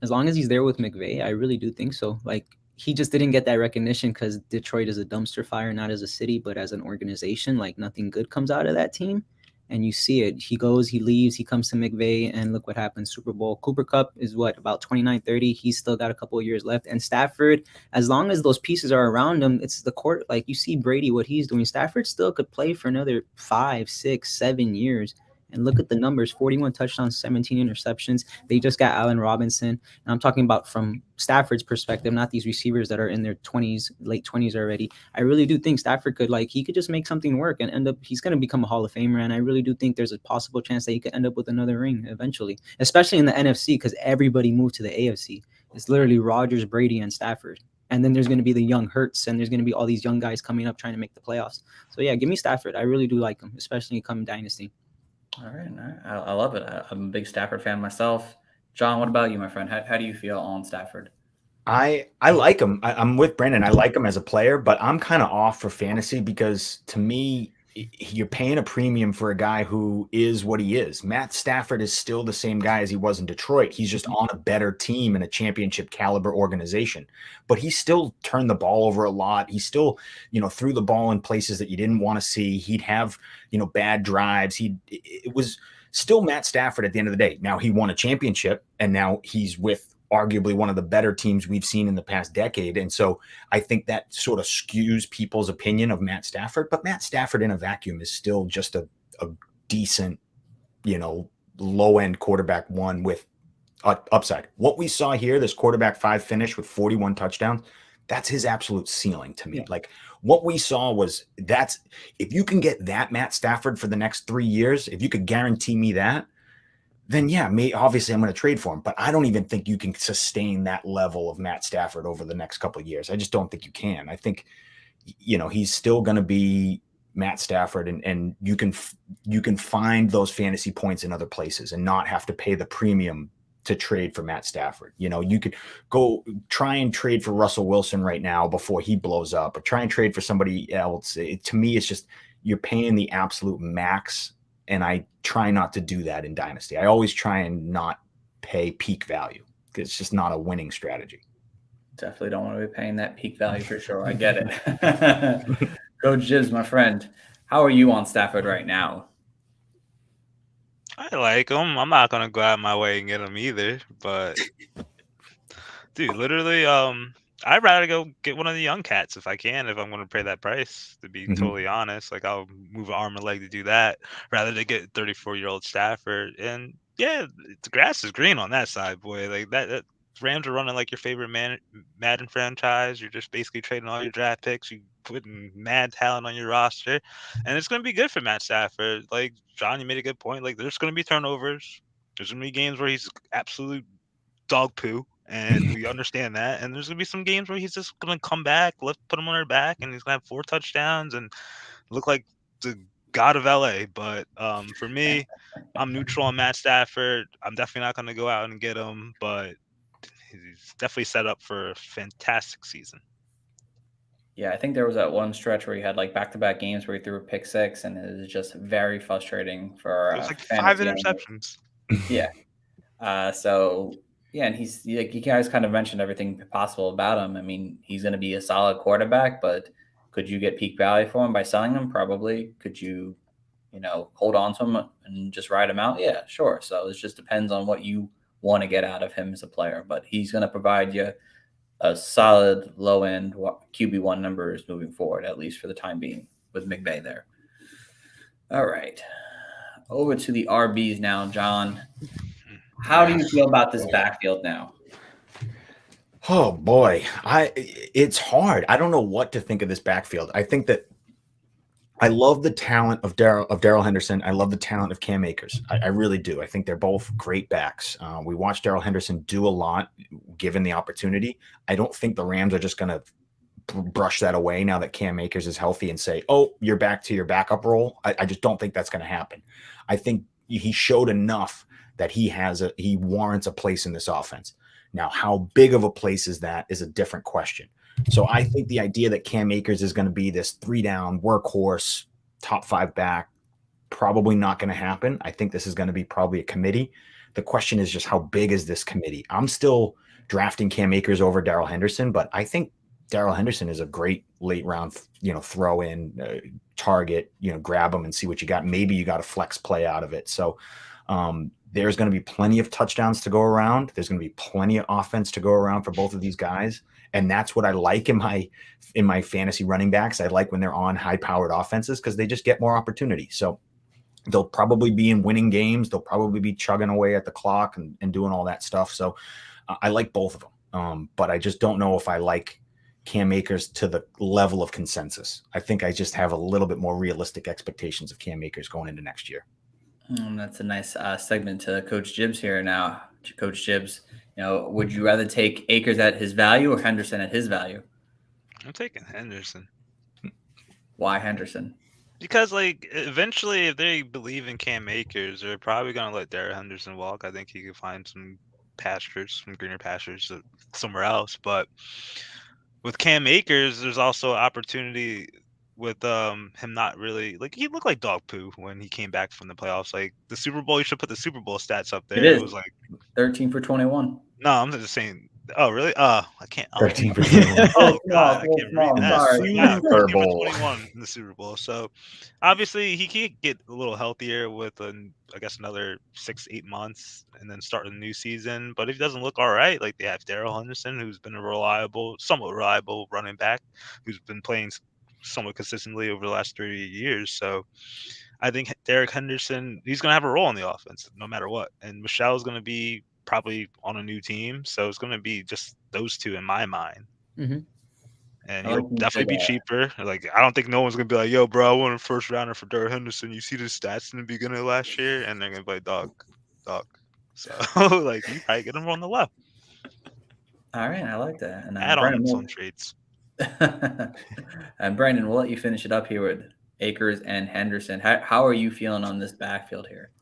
As long as he's there with McVay, I really do think so. Like, he just didn't get that recognition because Detroit is a dumpster fire, not as a city, but as an organization. Like, nothing good comes out of that team. And you see it. He goes, he leaves, he comes to McVay, and look what happens. Super Bowl. Cooper Kupp is about 29, 30. He's still got a couple of years left. And Stafford, as long as those pieces are around him, it's the court. Like, you see Brady, what he's doing. Stafford still could play for another 5, 6, 7 years. And look at the numbers, 41 touchdowns, 17 interceptions. They just got Allen Robinson. And I'm talking about from Stafford's perspective, not these receivers that are in their 20s, late 20s already. I really do think Stafford he could just make something work and end up, he's going to become a Hall of Famer. And I really do think there's a possible chance that he could end up with another ring eventually, especially in the NFC, because everybody moved to the AFC. It's literally Rodgers, Brady, and Stafford. And then there's going to be the young Hurts, and there's going to be all these young guys coming up trying to make the playoffs. So yeah, give me Stafford. I really do like him, especially come Dynasty. All right. I love it. I'm a big Stafford fan myself. John, what about you, my friend? How do you feel on Stafford? I like him. I'm with Brandon. I like him as a player, but I'm kind of off for fantasy because to me, you're paying a premium for a guy who is what he is. Matt Stafford is still the same guy as he was in Detroit. He's just on a better team in a championship caliber organization, but he still turned the ball over a lot. He still, threw the ball in places that you didn't want to see. He'd have, bad drives. It was still Matt Stafford at the end of the day. Now he won a championship, and now he's with arguably one of the better teams we've seen in the past decade. And so I think that sort of skews people's opinion of Matt Stafford, but Matt Stafford in a vacuum is still just a decent, low end quarterback one with upside. What we saw here, this quarterback 5 finish with 41 touchdowns, that's his absolute ceiling to me. Yeah. Like what we saw if you can get that Matt Stafford for the next 3 years, if you could guarantee me that, then yeah, obviously I'm going to trade for him, but I don't even think you can sustain that level of Matt Stafford over the next couple of years. I just don't think you can. I think, he's still going to be Matt Stafford, and you can find those fantasy points in other places and not have to pay the premium to trade for Matt Stafford. You could go try and trade for Russell Wilson right now before he blows up, or try and trade for somebody else. To me, it's just, you're paying the absolute max. And I try not to do that in Dynasty. I always try and not pay peak value because it's just not a winning strategy. Definitely don't want to be paying that peak value for sure. I get it. Coach Jibs, my friend, how are you on Stafford right now? I like him. I'm not going to go out my way and get him either. But, dude, literally, I'd rather go get one of the young cats if I can, if I'm going to pay that price, to be totally honest. Like, I'll move an arm and leg to do that rather than get 34-year-old Stafford. And, yeah, the grass is green on that side, boy. Like, that Rams are running like your favorite Madden franchise. You're just basically trading all your draft picks. You putting mad talent on your roster, and it's going to be good for Matt Stafford. Like John, you made a good point. Like there's going to be turnovers. There's going to be games where he's absolute dog poo, and we understand that. And there's going to be some games where he's just going to come back, put him on their back, and he's going to have 4 touchdowns and look like the god of LA. But for me, I'm neutral on Matt Stafford. I'm definitely not going to go out and get him, but he's definitely set up for a fantastic season. Yeah, I think there was that one stretch where he had like back-to-back games where he threw a pick 6, and it was just very frustrating for It was like 5 interceptions. Yeah. So yeah, and he's like, you guys kind of mentioned everything possible about him. I mean, he's going to be a solid quarterback, but could you get peak value for him by selling him? Probably. Could you, hold on to him and just ride him out? Yeah, sure. So it just depends on what you want to get out of him as a player, but he's going to provide you a solid low-end QB1 numbers moving forward, at least for the time being, with McVay there. All right. Over to the RBs now, John. How do you feel about this backfield now? Oh boy, it's hard. I don't know what to think of this backfield. I think that I love the talent of Darrell Henderson. I love the talent of Cam Akers. I really do. I think they're both great backs. We watched Darrell Henderson do a lot given the opportunity. I don't think the Rams are just going to brush that away now that Cam Akers is healthy and say, oh, you're back to your backup role. I just don't think that's going to happen. I think he showed enough that he warrants a place in this offense. Now, how big of a place is that is a different question. So I think the idea that Cam Akers is going to be this 3-down workhorse, top 5 back, probably not going to happen. I think this is going to be probably a committee. The question is just how big is this committee? I'm still drafting Cam Akers over Darrell Henderson, but I think Darrell Henderson is a great late round, throw in target, grab him and see what you got. Maybe you got a flex play out of it. So there's going to be plenty of touchdowns to go around. There's going to be plenty of offense to go around for both of these guys. And that's what I like in my fantasy running backs. I like when they're on high-powered offenses because they just get more opportunity. So they'll probably be in winning games. They'll probably be chugging away at the clock and doing all that stuff. So I like both of them. But I just don't know if I like Cam Akers to the level of consensus. I think I just have a little bit more realistic expectations of Cam Akers going into next year. That's a nice segment to Coach Gibbs here now. Coach Gibbs, would you rather take Akers at his value or Henderson at his value? I'm taking Henderson. Why Henderson? Because, eventually, if they believe in Cam Akers, they're probably going to let Darrell Henderson walk. I think he could find some greener pastures somewhere else. But with Cam Akers, there's also opportunity with him not really he looked like dog poo when he came back from the playoffs. Like the Super Bowl, you should put the Super Bowl stats up there. It was like 13 for 21. No, I'm just saying. Oh, really? I can't. 13 for 21. Oh, God, I can't read that. Sorry. Yeah, 13 for Bowl. 21 in the Super Bowl. So, obviously, he could get a little healthier with, I guess, another 6-8 months and then start the new season. But if he doesn't look all right, like they have Darrell Henderson, who's been a somewhat reliable running back, who's been playing somewhat consistently over the last 30 years. So, I think Derek Henderson, he's going to have a role in the offense no matter what. And Michelle's going to be probably on a new team, so it's going to be just those two in my mind. Mm-hmm. And he'll definitely be cheaper. I don't think no one's going to be like, yo, bro, I want a first rounder for Derek Henderson. You see the stats in the beginning of last year, and they're going to be like, dog. So, you probably get him on the left. All right, I like that. And add on some traits. And Brandon, we'll let you finish it up here with Akers and Henderson. How are you feeling on this backfield here?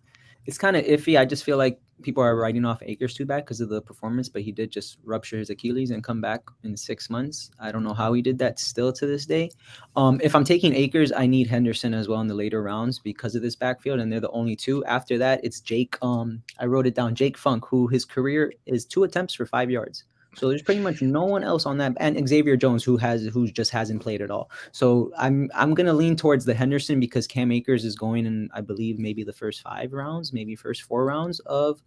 It's kind of iffy. I just feel like people are writing off Akers too bad because of the performance, but he did just rupture his Achilles and come back in 6 months. I don't know how he did that still to this day. If I'm taking Akers, I need Henderson as well in the later rounds because of this backfield, and they're the only two. After that, it's Jake. I wrote it down, Jake Funk, who his career is 2 attempts for 5 yards. So there's pretty much no one else on that, and Xavier Jones who just hasn't played at all. So I'm gonna lean towards the Henderson because Cam Akers is going in, I believe, maybe the first 5 rounds, maybe first 4 rounds of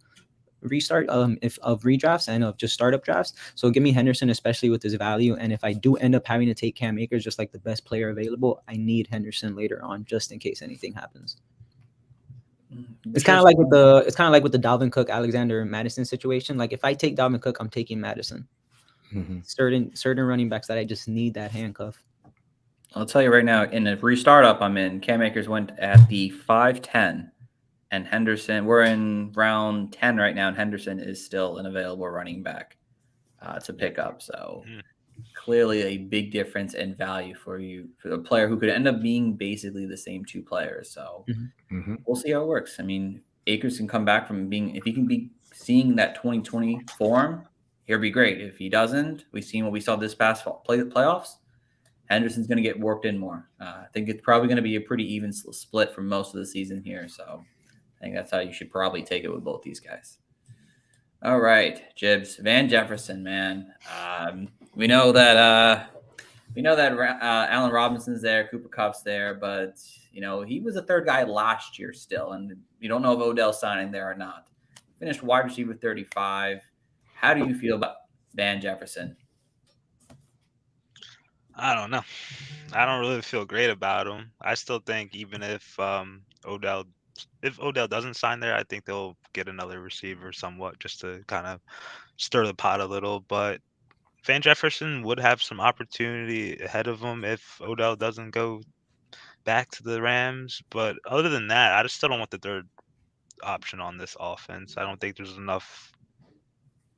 restart of redrafts and of just startup drafts. So give me Henderson, especially with his value. And if I do end up having to take Cam Akers, just like the best player available, I need Henderson later on just in case anything happens. It's kind of like with the Dalvin Cook, Alexander Madison situation. Like if I take Dalvin Cook, I'm taking Madison. Certain running backs that I just need that handcuff. I'll tell you right now, in the restartup I'm in, Cam Akers went at the 5'10", and Henderson, we're in round 10 right now, and Henderson is still an available running back to pick up. So clearly a big difference in value for you, for a player who could end up being basically the same two players. So we'll see how it works. I mean, Akers can come back from being, if he can be seeing that 2020 form, he'll be great. If he doesn't, we've seen what we saw this past playoffs. Henderson's going to get worked in more. I think it's probably going to be a pretty even split for most of the season here. So I think that's how you should probably take it with both these guys. All right, Jibs. Van Jefferson, man. We know that Allen Robinson's there, Cooper Kupp's there, but he was a third guy last year still, and you don't know if Odell's signing there or not. Finished wide receiver 35. How do you feel about Van Jefferson? I don't know. I don't really feel great about him. I still think even if Odell doesn't sign there, I think they'll get another receiver somewhat just to kind of stir the pot a little. But Van Jefferson would have some opportunity ahead of him if Odell doesn't go back to the Rams. But other than that, I just still don't want the third option on this offense. I don't think there's enough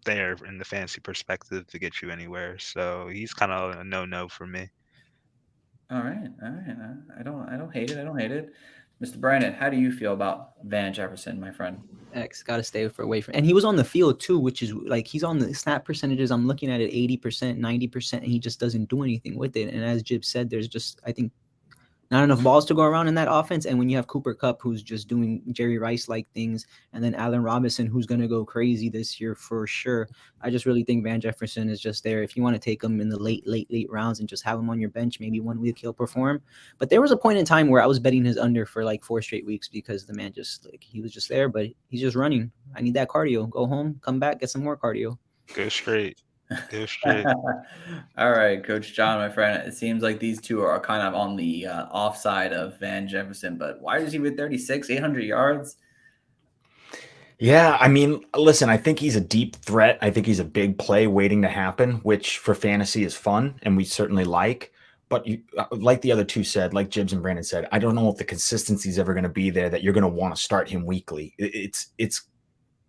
there in the fantasy perspective to get you anywhere. So he's kind of a no for me. All right. I don't hate it. Mr. Brandon, how do you feel about Van Jefferson, my friend? X got to stay away from, and he was on the field too, which is like he's on the snap percentages. I'm looking at it 80%, 90%, and he just doesn't do anything with it. And as Jib said, there's just, I think, not enough balls to go around in that offense. And when you have Cooper Kupp, who's just doing Jerry Rice-like things, and then Allen Robinson, who's going to go crazy this year for sure, I just really think Van Jefferson is just there. If you want to take him in the late rounds and just have him on your bench, maybe 1 week he'll perform. But there was a point in time where I was betting his under for like 4 straight weeks because the man just, like, he was just there, but he's just running. I need that cardio. Go home, come back, get some more cardio. Go straight. All right, Coach John, my friend. It seems like these two are kind of on the offside of Van Jefferson, but wide receiver 36, 800 yards. Yeah, I mean, listen, I think he's a deep threat. I think he's a big play waiting to happen, which for fantasy is fun and we certainly like. But like the other two said, like Jibbs and Brandon said, I don't know if the consistency is ever going to be there that you're going to want to start him weekly. It's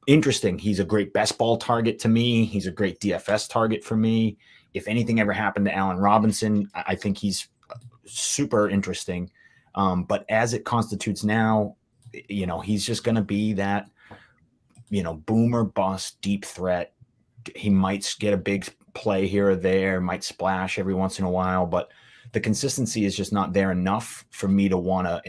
interesting. He's a great best ball target to me. He's a great DFS target for me. If anything ever happened to Allen Robinson, I think he's super interesting. But as it constitutes now, he's just going to be that, boomer bust, deep threat. He might get a big play here or there, might splash every once in a while, but the consistency is just not there enough for me to want to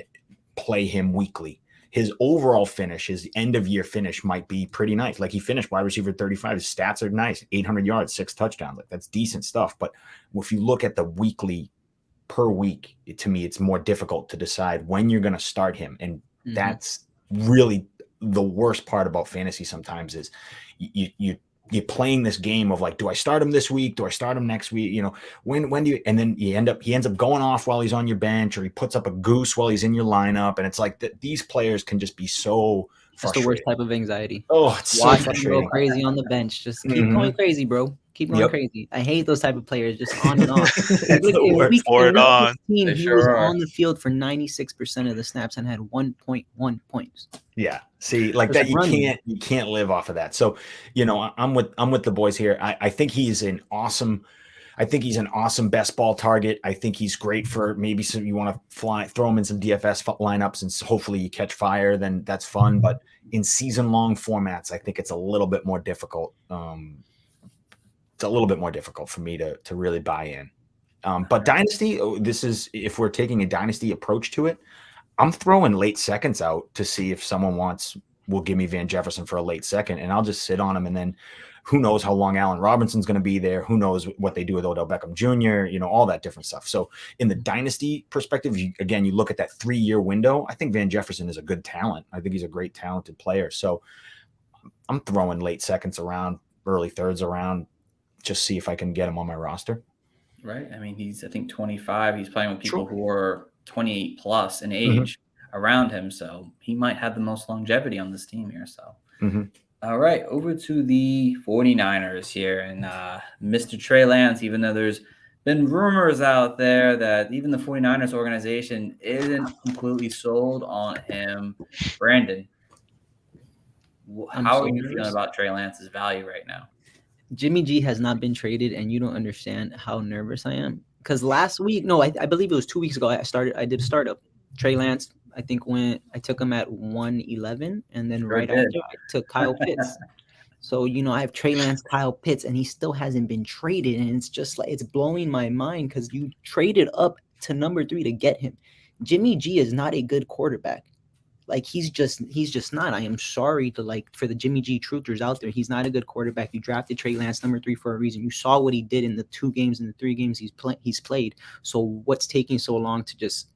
play him weekly. His overall finish, his end-of-year finish might be pretty nice. Like he finished wide receiver 35. His stats are nice. 800 yards, 6 touchdowns. Like that's decent stuff. But if you look at the weekly per week, to me, it's more difficult to decide when you're going to start him. And that's really the worst part about fantasy sometimes is you're playing this game of like, do I start him this week? Do I start him next week? When do you, and then he ends up going off while he's on your bench, or he puts up a goose while he's in your lineup. And it's like these players can just be so frustrating. That's the worst type of anxiety. Oh, it's so frustrating. Go crazy on the bench. Just keep going crazy, bro. Keep going crazy. I hate those type of players, just on and off. He was on the field for 96% of the snaps and had 1.1 points. Yeah. See, like that, you can't live off of that. So, I'm with the boys here. I think he's an awesome best ball target. I think he's great for maybe some, you want to throw him in some DFS lineups and hopefully you catch fire, then that's fun. But in season long formats, I think it's a little bit more difficult. It's a little bit more difficult for me to really buy in. But Dynasty, this is, if we're taking a Dynasty approach to it, I'm throwing late seconds out to see if someone will give me Van Jefferson for a late second, and I'll just sit on him. And then who knows how long Allen Robinson's going to be there? Who knows what they do with Odell Beckham Jr., all that different stuff. So in the Dynasty perspective, you look at that 3-year window. I think Van Jefferson is a good talent. I think he's a great talented player. So I'm throwing late seconds around, early thirds around, just see if I can get him on my roster. Right. I mean, he's, I think, 25. He's playing with people who are 28 plus in age. around him. So he might have the most longevity on this team here. So, Mm-hmm. All right, over to the 49ers here. And Mr. Trey Lance, even though there's been rumors out there that even the 49ers organization isn't completely sold on him. Brandon, how are you feeling about Trey Lance's value right now? Jimmy G has not been traded, and you don't understand how nervous I am. Because last week, no, I believe it was 2 weeks ago, I did a startup. Trey Lance, I think I took him at 111, and then right after I took Kyle Pitts. So, I have Trey Lance, Kyle Pitts, and he still hasn't been traded. And it's just like, it's blowing my mind because you traded up to number 3 to get him. Jimmy G is not a good quarterback. Like he's just not. I am sorry for the Jimmy G truthers out there. He's not a good quarterback. You drafted Trey Lance number 3 for a reason. You saw what he did in the 2 games and the 3 games he's played. So what's taking so long to just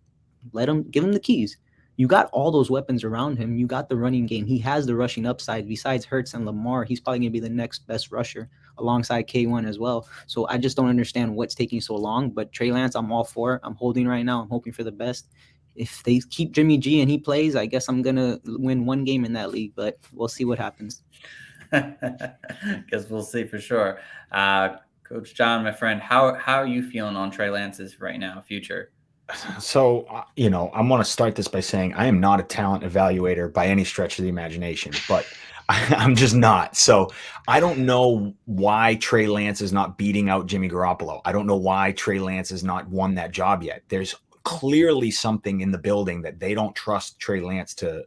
give him the keys? You got all those weapons around him. You got the running game. He has the rushing upside. Besides Hurts and Lamar, he's probably going to be the next best rusher alongside K1 as well. So I just don't understand what's taking so long. But Trey Lance, I'm all for. I'm holding right now. I'm hoping for the best. If they keep Jimmy G and he plays, I guess I'm going to win 1 game in that league. But we'll see what happens. Guess we'll see for sure. Coach John, my friend, how are you feeling on Trey Lance's right now future? So, I'm going to start this by saying I am not a talent evaluator by any stretch of the imagination, but I'm just not. So I don't know why Trey Lance is not beating out Jimmy Garoppolo. I don't know why Trey Lance has not won that job yet. There's clearly something in the building that they don't trust Trey Lance to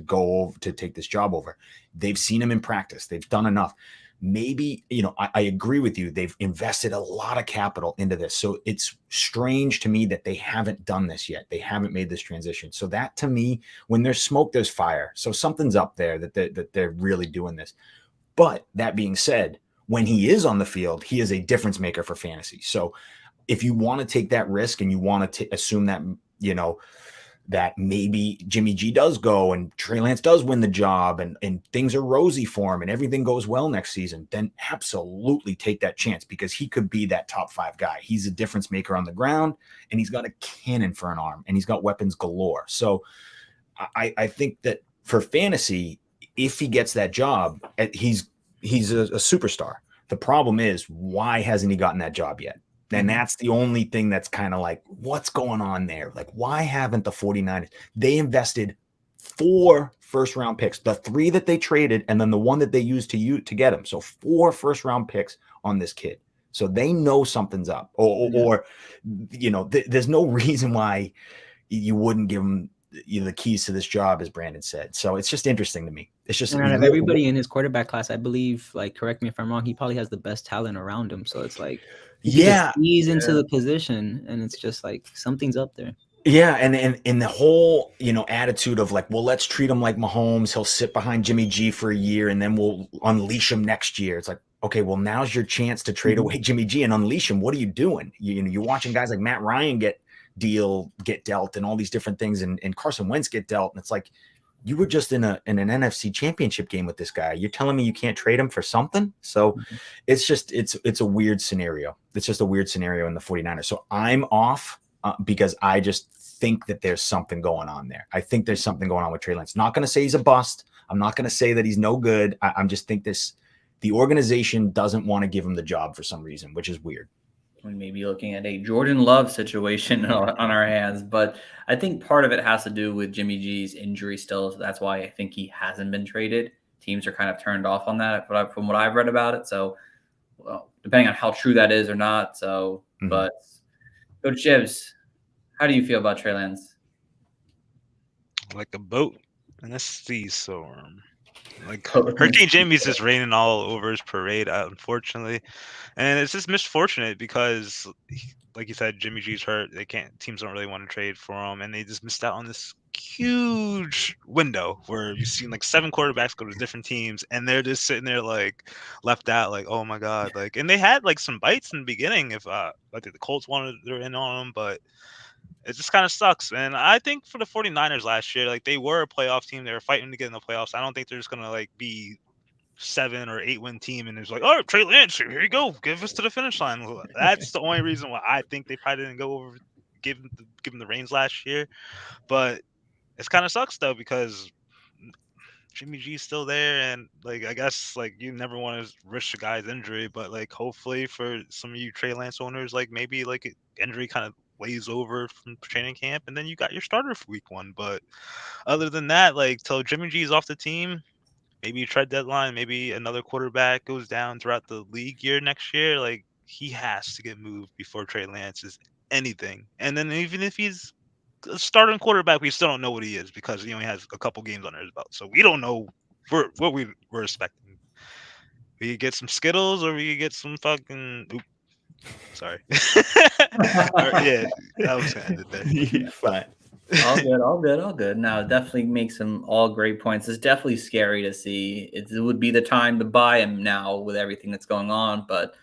go over to take this job over. They've seen him in practice. They've done enough. Maybe, I agree with you. They've invested a lot of capital into this. So it's strange to me that they haven't done this yet. They haven't made this transition. So that to me, when there's smoke, there's fire. So something's up there that they're really doing this. But that being said, when he is on the field, he is a difference maker for fantasy. So if you want to take that risk and you want to assume that, that maybe Jimmy G does go and Trey Lance does win the job and things are rosy for him and everything goes well next season, then absolutely take that chance because he could be that top 5 guy. He's a difference maker on the ground and he's got a cannon for an arm and he's got weapons galore. So I think that for fantasy, if he gets that job, he's a superstar. The problem is, why hasn't he gotten that job yet? And that's the only thing that's kind of like, what's going on there? Like, why haven't the 49ers? They invested 4 first-round picks, the 3 that they traded, and then the one that they used to get him. So 4 first-round picks on this kid. So they know something's up. Or there's no reason why you wouldn't give him the keys to this job, as Brandon said. So it's just interesting to me. It's just, and out of everybody in his quarterback class, I believe, correct me if I'm wrong, he probably has the best talent around him. So it's like, he's into the position, and it's just like something's up there. Yeah, and the whole attitude of like, well, let's treat him like Mahomes. He'll sit behind Jimmy G for a year, and then we'll unleash him next year. It's like, okay, well, now's your chance to trade away Jimmy G and unleash him. What are you doing? You're watching guys like Matt Ryan get dealt, and all these different things, and Carson Wentz get dealt, and it's like, you were just in an NFC championship game with this guy. You're telling me you can't trade him for something? So it's a weird scenario. It's just a weird scenario in the 49ers. So I'm off because I just think that there's something going on there. I think there's something going on with Trey Lance. Not going to say he's a bust. I'm not going to say that he's no good. I'm just think the organization doesn't want to give him the job for some reason, which is weird. We may be looking at a Jordan Love situation on our hands, but I think part of it has to do with Jimmy G's injury still. So that's why I think he hasn't been traded. Teams are kind of turned off on that from what I've read about it. So, well, depending on how true that is or not. So, but Coach Jibs, how do you feel about Trey Lance? Like a boat in a sea storm. Like Hurricane Jamie's just raining all over his parade, unfortunately, and it's just misfortunate because, like you said, Jimmy G's hurt. Teams don't really want to trade for him, and they just missed out on this huge window where you've seen like 7 quarterbacks go to different teams, and they're just sitting there like left out, like, oh my god, like, and they had like some bites in the beginning. If I think the Colts wanted their in on them, but it just kind of sucks. And I think for the 49ers last year, like, they were a playoff team. They were fighting to get in the playoffs. I don't think they're just going to like be 7 or 8 win team and it's like, oh, Trey Lance, here you go, give us to the finish line. That's the only reason why I think they probably didn't go over, give them the reins last year. But It's kind of sucks though because Jimmy G's still there, and like I guess like you never want to risk a guy's injury, but like hopefully for some of you Trey Lance owners, like maybe like injury kind of lays over from training camp, and then you got your starter for week 1. But other than that, like till Jimmy G's off the team, maybe trade deadline, maybe another quarterback goes down throughout the league year next year, like he has to get moved before Trey Lance is anything. And then even if he's a starting quarterback, we still don't know what he is because he only has a couple games under his belt. So we don't know what we're expecting. We get some Skittles or we get some fucking. Sorry. Yeah, I was gonna end it there. Fine. all good. Now, it definitely makes some all great points. It's definitely scary to see. It would be the time to buy him now with everything that's going on. But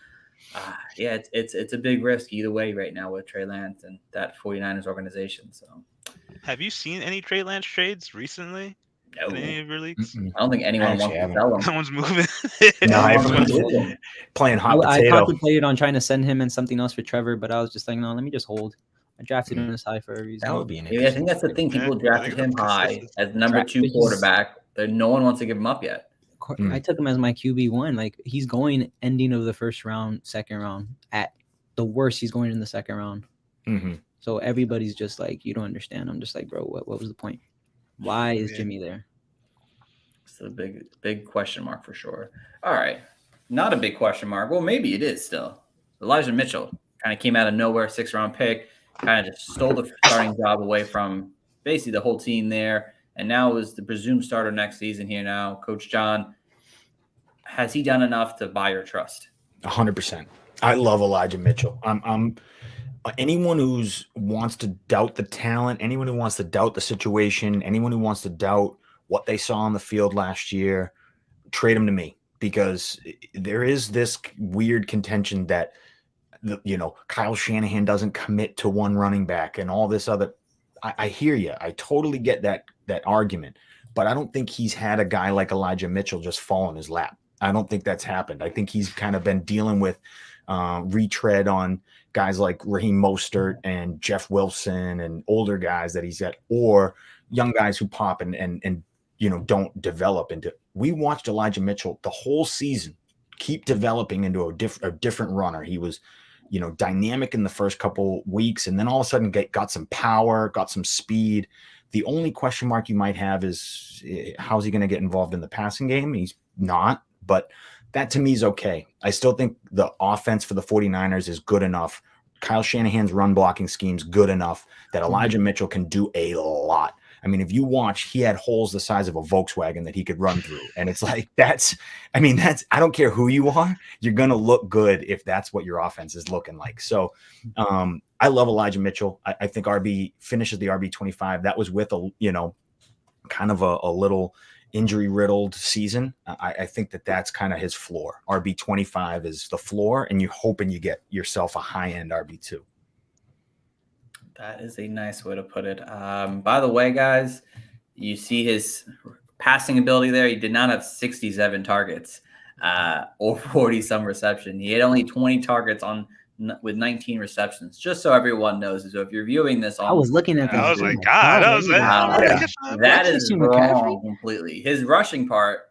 yeah, it's a big risk either way right now with Trey Lance and that 49ers organization. So, have you seen any Trey Lance trades recently? no, In any of your leagues? I don't think anyone wants to sell him. No one's moving. No, Everyone's everyone's moving. playing hot I potato. contemplated on trying to send him and something else for Trevor, but I was just like, no, let me just hold. I drafted him this high for a reason. That would be an Yeah, I think that's the thing. People drafted him high as number 2 quarterback. No one wants to give him up yet. I took him as my QB1. Like he's going ending of the first round, second round. At the worst, he's going in the second round. Mm-hmm. So everybody's just like, you don't understand. I'm just like, bro, what was the point? Why is Jimmy there? It's a big question mark for sure. All right. Not a big question mark. Well, maybe it is still. Elijah Mitchell kind of came out of nowhere, 6th-round pick, kind of just stole the starting job away from basically the whole team there. And now is the presumed starter next season here now. Coach John, has he done enough to buy your trust? 100%. I love Elijah Mitchell. I'm anyone who wants to doubt the talent, anyone who wants to doubt the situation, anyone who wants to doubt what they saw on the field last year, trade him to me, because there is this weird contention that Kyle Shanahan doesn't commit to one running back and all this other. I hear you. I totally get that argument, but I don't think he's had a guy like Elijah Mitchell just fall in his lap. I don't think that's happened. I think he's kind of been dealing with retread on guys like Raheem Mostert and Jeff Wilson and older guys that he's got, or young guys who pop and don't develop into. We watched Elijah Mitchell the whole season keep developing into a different runner. He was dynamic in the first couple weeks, and then all of a sudden got some power, got some speed. The only question mark you might have is how's he going to get involved in the passing game? He's not, but that to me is okay. I still think the offense for the 49ers is good enough. Kyle Shanahan's run blocking scheme's good enough that Elijah Mitchell can do a lot. I mean, if you watch, he had holes the size of a Volkswagen that he could run through. And it's like, I don't care who you are, you're going to look good if that's what your offense is looking like. So I love Elijah Mitchell. I think RB finishes the RB 25. That was with kind of a little injury riddled season. I think that's kind of his floor. RB 25 is the floor, and you're hoping you get yourself a high end RB2. That is a nice way to put it. By the way, guys, you see his passing ability there. He did not have 67 targets or 40-some reception. He had only 20 targets with 19 receptions, just so everyone knows. So if you're viewing this on, I was looking at this. I was like, God, that is wrong completely. His rushing part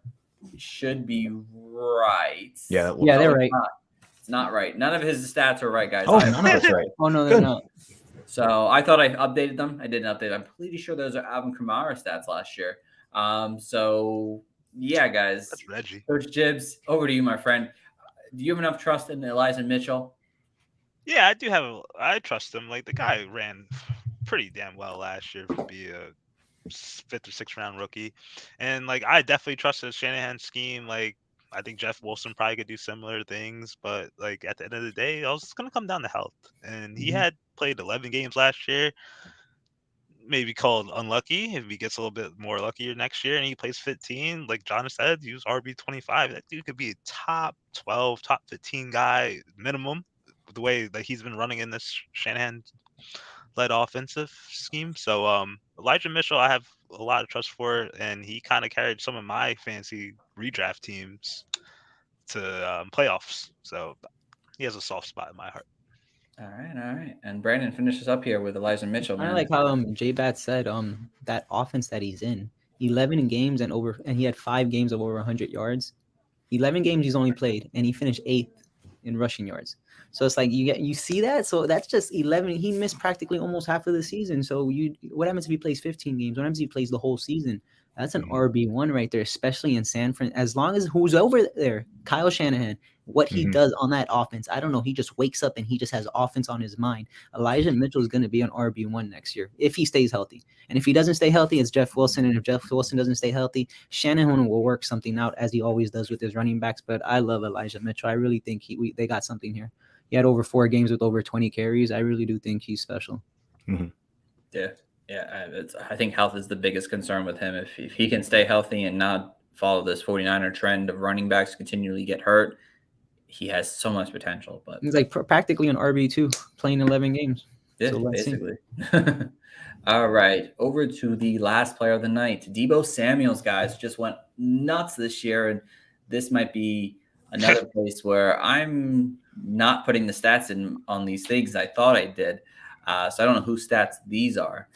should be right. Yeah, they're right. It's not right. None of his stats are right, guys. Oh, none of it's right. Oh, no, they're not. So I thought I updated them. I didn't update. I'm pretty sure those are Alvin Kamara stats last year. So yeah, guys. That's Reggie. Coach Jibbs, over to you, my friend. Do you have enough trust in Elijah Mitchell? Yeah, I do have. I trust him. Like the guy ran pretty damn well last year to be a 5th or 6th round rookie, and like I definitely trust his Shanahan scheme. Like I think Jeff Wilson probably could do similar things, but like at the end of the day, it's gonna come down to health. And he had played 11 games last year. Maybe called unlucky if he gets a little bit more luckier next year and he plays 15. Like John said, he was RB 25. That dude could be a top 12, top 15 guy minimum. The way that he's been running in this Shanahan-led offensive scheme. So Elijah Mitchell, I have a lot of trust for, and he kind of carried some of my fancy redraft teams to playoffs. So he has a soft spot in my heart. All right. And Brandon finishes up here with Elijah Mitchell, Kind of man. like how J Bat said, that offense that he's in, 11 games and he had 5 games of over 100 yards. 11 games he's only played, and he finished 8th in rushing yards. So it's like you see that. So that's just 11. He missed practically almost half of the season. So what happens if he plays 15 games? What happens if he plays the whole season? That's an RB1 right there, especially in San Fran. As long as who's over there, Kyle Shanahan, what he does on that offense, I don't know. He just wakes up and he just has offense on his mind. Elijah Mitchell is going to be an RB1 next year if he stays healthy. And if he doesn't stay healthy, it's Jeff Wilson. And if Jeff Wilson doesn't stay healthy, Shanahan will work something out as he always does with his running backs. But I love Elijah Mitchell. I really think they got something here. He had over 4 games with over 20 carries. I really do think he's special. Yeah. I think health is the biggest concern with him. If he can stay healthy and not follow this 49er trend of running backs continually get hurt, he has so much potential. But he's like practically an RB2 playing 11 games. Yeah, so basically. All right, over to the last player of the night. Deebo Samuel's guys just went nuts this year, and this might be another place where I'm not putting the stats in on these things I thought I did. So I don't know whose stats these are.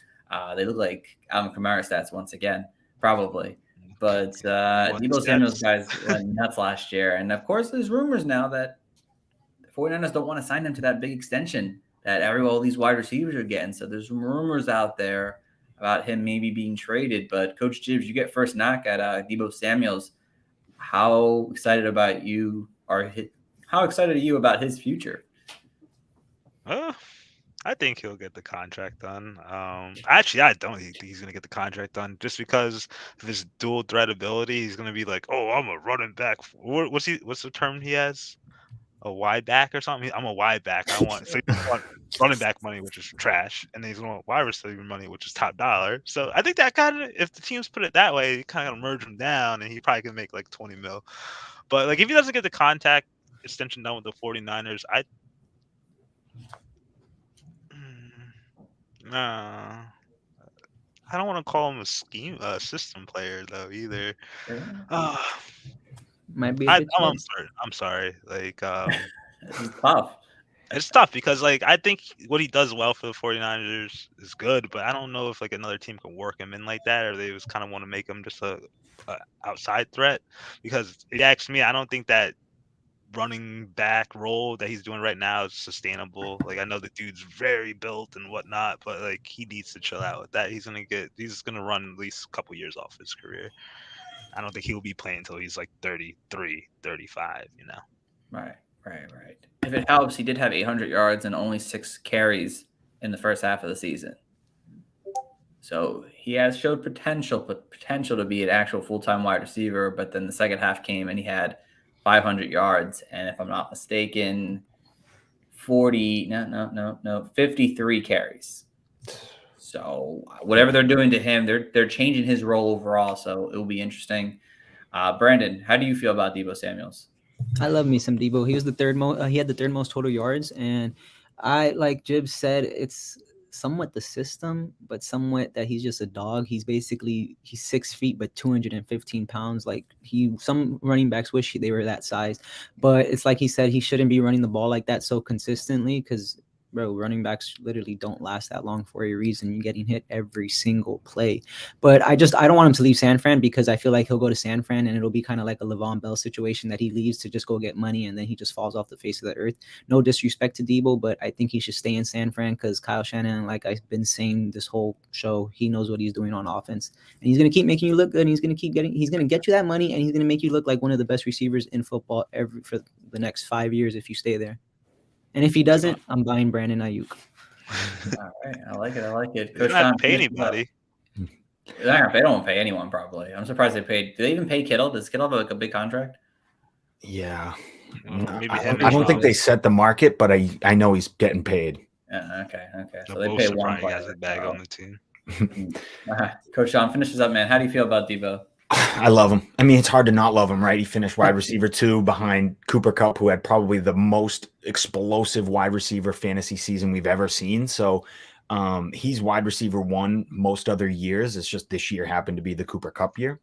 They look like Alvin Kamara stats once again, probably. But Deebo Samuel's guys went nuts last year. And, of course, there's rumors now that the 49ers don't want to sign him to that big extension that all these wide receivers are getting. So there's some rumors out there about him maybe being traded. But, Coach Gibbs, you get first knock at Deebo Samuel's. How excited about you are about his future? I think he'll get the contract done. Actually, I don't think he's going to get the contract done just because of his dual threat ability. He's going to be like, "Oh, I'm a running back." What's the term he has? A wide back or something? I'm a wide back. I want running back money, which is trash, and then he's going to want wide receiver money, which is top dollar. So I think that kind of, if the teams put it that way, you kind of merge him down, and he probably can make like 20 mil. But like if he doesn't get the contract extension done with the 49ers, I don't want to call him a system player though either. Might be. I'm sorry. Like, it's tough. It's tough because like I think what he does well for the 49ers is good, but I don't know if like another team can work him in like that, or they just kind of want to make him just a outside threat. Because if you ask me, I don't think that running back role that he's doing right now is sustainable. Like I know the dude's very built and whatnot, but like he needs to chill out with that. He's gonna run at least a couple years off his career. I don't think he'll be playing until he's like 33, 35, you know. Right. If it helps, he did have 800 yards and only 6 carries in the first half of the season. So he has showed potential to be an actual full-time wide receiver, but then the second half came and he had 500 yards, and if I'm not mistaken, 53 carries. So whatever they're doing to him, they're changing his role overall. So it will be interesting. Brandon, how do you feel about Deebo Samuel's? I love me some Deebo. He was the third most. He had the third most total yards, and I like Jib said, it's somewhat the system, but somewhat that he's just a dog. He's 6 feet, but 215 pounds. Like some running backs wish they were that size, but it's like he said, he shouldn't be running the ball like that so consistently because, bro, running backs literally don't last that long for a reason. You're getting hit every single play. But I don't want him to leave San Fran because I feel like he'll go to San Fran and it'll be kind of like a Le'Veon Bell situation that he leaves to just go get money and then he just falls off the face of the earth. No disrespect to Deebo, but I think he should stay in San Fran because Kyle Shanahan, like I've been saying this whole show, he knows what he's doing on offense. And he's going to keep making you look good. And he's going to get you that money and he's going to make you look like one of the best receivers in football for the next 5 years if you stay there. And if he doesn't, I'm buying Brandon Ayuk. All right, I like it. They don't have to pay anybody. They don't pay anyone probably. I'm surprised they paid. Do they even pay Kittle? Does Kittle have like a big contract? Yeah, maybe I don't think they set the market, but I know he's getting paid. Okay. So they pay one player. Has a bag on the team. Coach Sean, finishes up, man. How do you feel about Deebo? I love him. I mean, it's hard to not love him, right? He finished wide receiver 2 behind Cooper Kupp, who had probably the most explosive wide receiver fantasy season we've ever seen. So he's wide receiver 1 most other years. It's just this year happened to be the Cooper Kupp year.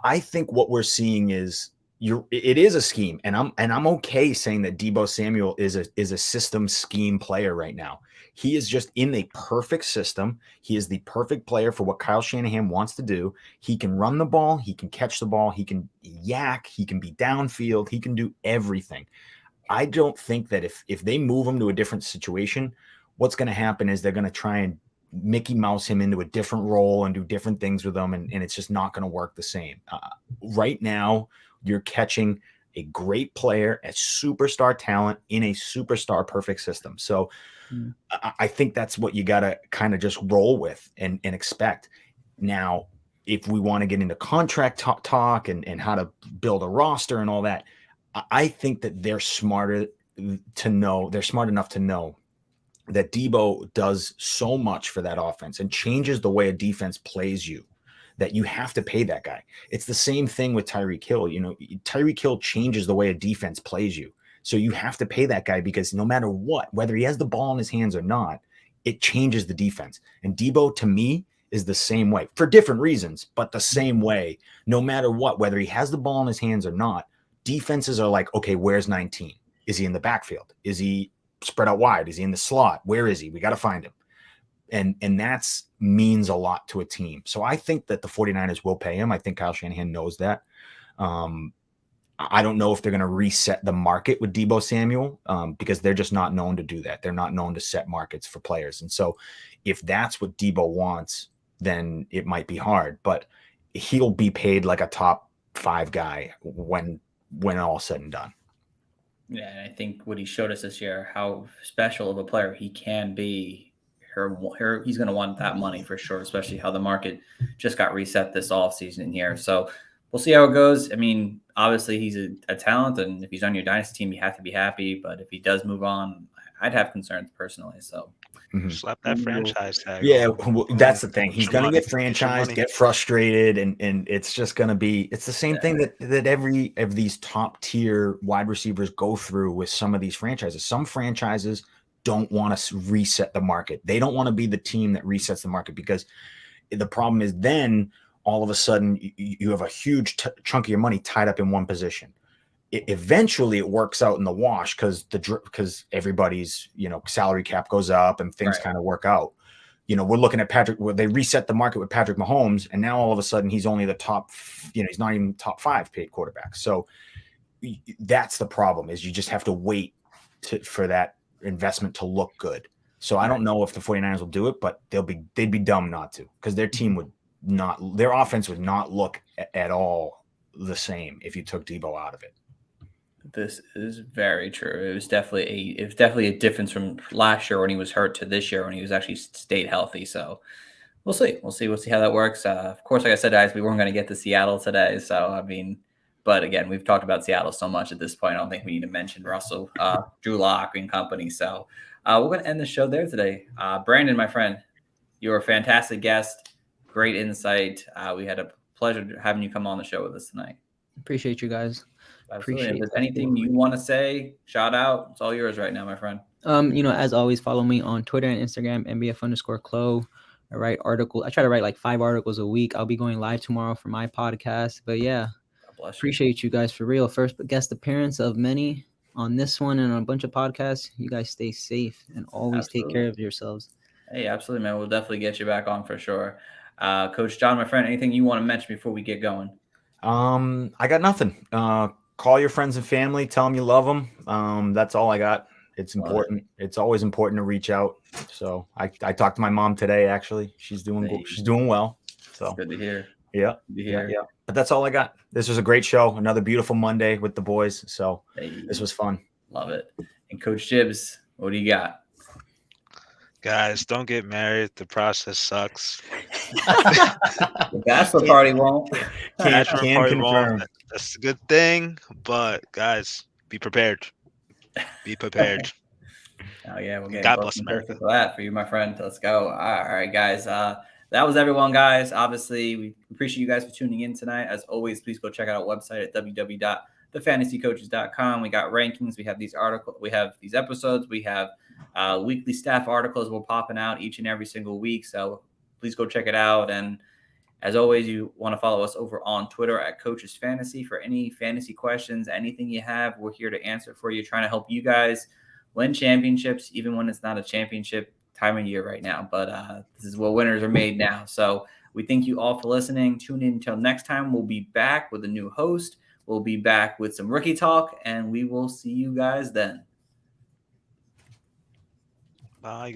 I think what we're seeing is it is a scheme, and I'm okay saying that Deebo Samuel is a system scheme player right now. He is just in the perfect system. He is the perfect player for what Kyle Shanahan wants to do. He can run the ball, he can catch the ball, he can yak, he can be downfield, he can do everything. I don't think that if they move him to a different situation, what's going to happen is they're going to try and Mickey Mouse him into a different role and do different things with him, and it's just not going to work the same. Right now, you're catching a great player, a superstar talent in a superstar perfect system. So I think that's what you got to kind of just roll with and expect. Now, if we want to get into contract talk and how to build a roster and all that, I think that they're smart enough to know that Deebo does so much for that offense and changes the way a defense plays you that you have to pay that guy. It's the same thing with Tyreek Hill. Tyreek Hill changes the way a defense plays you. So you have to pay that guy because no matter what, whether he has the ball in his hands or not, it changes the defense. And Deebo, to me, is the same way for different reasons, but the same way, no matter what, whether he has the ball in his hands or not, defenses are like, okay, where's 19? Is he in the backfield? Is he spread out wide? Is he in the slot? Where is he? We got to find him. And that's means a lot to a team. So I think that the 49ers will pay him. I think Kyle Shanahan knows that. I don't know if they're going to reset the market with Deebo Samuel because they're just not known to do that. They're not known to set markets for players. And so if that's what Deebo wants, then it might be hard. But he'll be paid like a top 5 guy when all said and done. Yeah, and I think what he showed us this year, how special of a player he can be. He's going to want that money for sure, especially how the market just got reset this offseason here. So we'll see how it goes. I mean, obviously he's a talent, and if he's on your dynasty team, you have to be happy. But if he does move on, I'd have concerns personally. So slap that franchise tag. Yeah, that's the thing. He's going to get franchised, get frustrated, and it's just going to be – it's the same thing that every of these top-tier wide receivers go through with some of these franchises. Some franchises don't want to reset the market. They don't want to be the team that resets the market because the problem is then all of a sudden you have a huge chunk of your money tied up in one position. Eventually it works out in the wash because everybody's salary cap goes up and things kind of work out. We're looking at Patrick where they reset the market with Patrick Mahomes, and now all of a sudden he's only the top, he's not even top 5 paid quarterback. So that's the problem is you just have to wait for that investment to look good. So I don't know if the 49ers will do it, but they'd be dumb not to, because their team their offense would not look at all the same if you took Deebo out of it. This is very true. It was definitely a difference from last year when he was hurt to this year when he was actually stayed healthy. So we'll see. We'll see how that works. Of course, like I said, guys, we weren't going to get to Seattle today. So, I mean, but again, we've talked about Seattle so much at this point. I don't think we need to mention Russell, Drew Lock and company. So we're going to end the show there today. Brandon, my friend, you're a fantastic guest. Great insight. We had a pleasure having you come on the show with us tonight. Appreciate you guys. Absolutely. If there's anything you want to say, shout out. It's all yours right now, my friend. As always, follow me on Twitter and Instagram, MBF_Clo. I write articles. I try to write like 5 articles a week. I'll be going live tomorrow for my podcast. But yeah, appreciate you guys for real. First guest appearance of many on this one and on a bunch of podcasts. You guys stay safe and always take care of yourselves. Hey, absolutely, man. We'll definitely get you back on for sure. Coach John, my friend, anything you want to mention before we get going? I got nothing. Call your friends and family. Tell them you love them. That's all I got. It's important. It's always important to reach out. So I talked to my mom today. Actually, she's doing well. So good to hear. Yeah. Yeah. But that's all I got. This was a great show. Another beautiful Monday with the boys. So This was fun. Love it. And Coach Gibbs, what do you got? Guys, don't get married. The process sucks. The bachelor party won't. Can't confirm. That's a good thing, but guys, be prepared. Be prepared. Oh yeah, we're getting God bless America for that for you, my friend. Let's go. All right, guys. That was everyone, guys. Obviously, we appreciate you guys for tuning in tonight. As always, please go check out our website at www.thefantasycoaches.com. We got rankings. We have these articles. We have these episodes. We have weekly staff articles we're popping out each and every single week. So please go check it out. And As always, you want to follow us over on Twitter at Coaches Fantasy for any fantasy questions, anything you have. We're here to answer for you, trying to help you guys win championships, even when it's not a championship time of year right now. But this is where winners are made now. So we thank you all for listening. Tune in until next time. We'll be back with a new host. We'll be back with some rookie talk, and we will see you guys then. Bye, guys.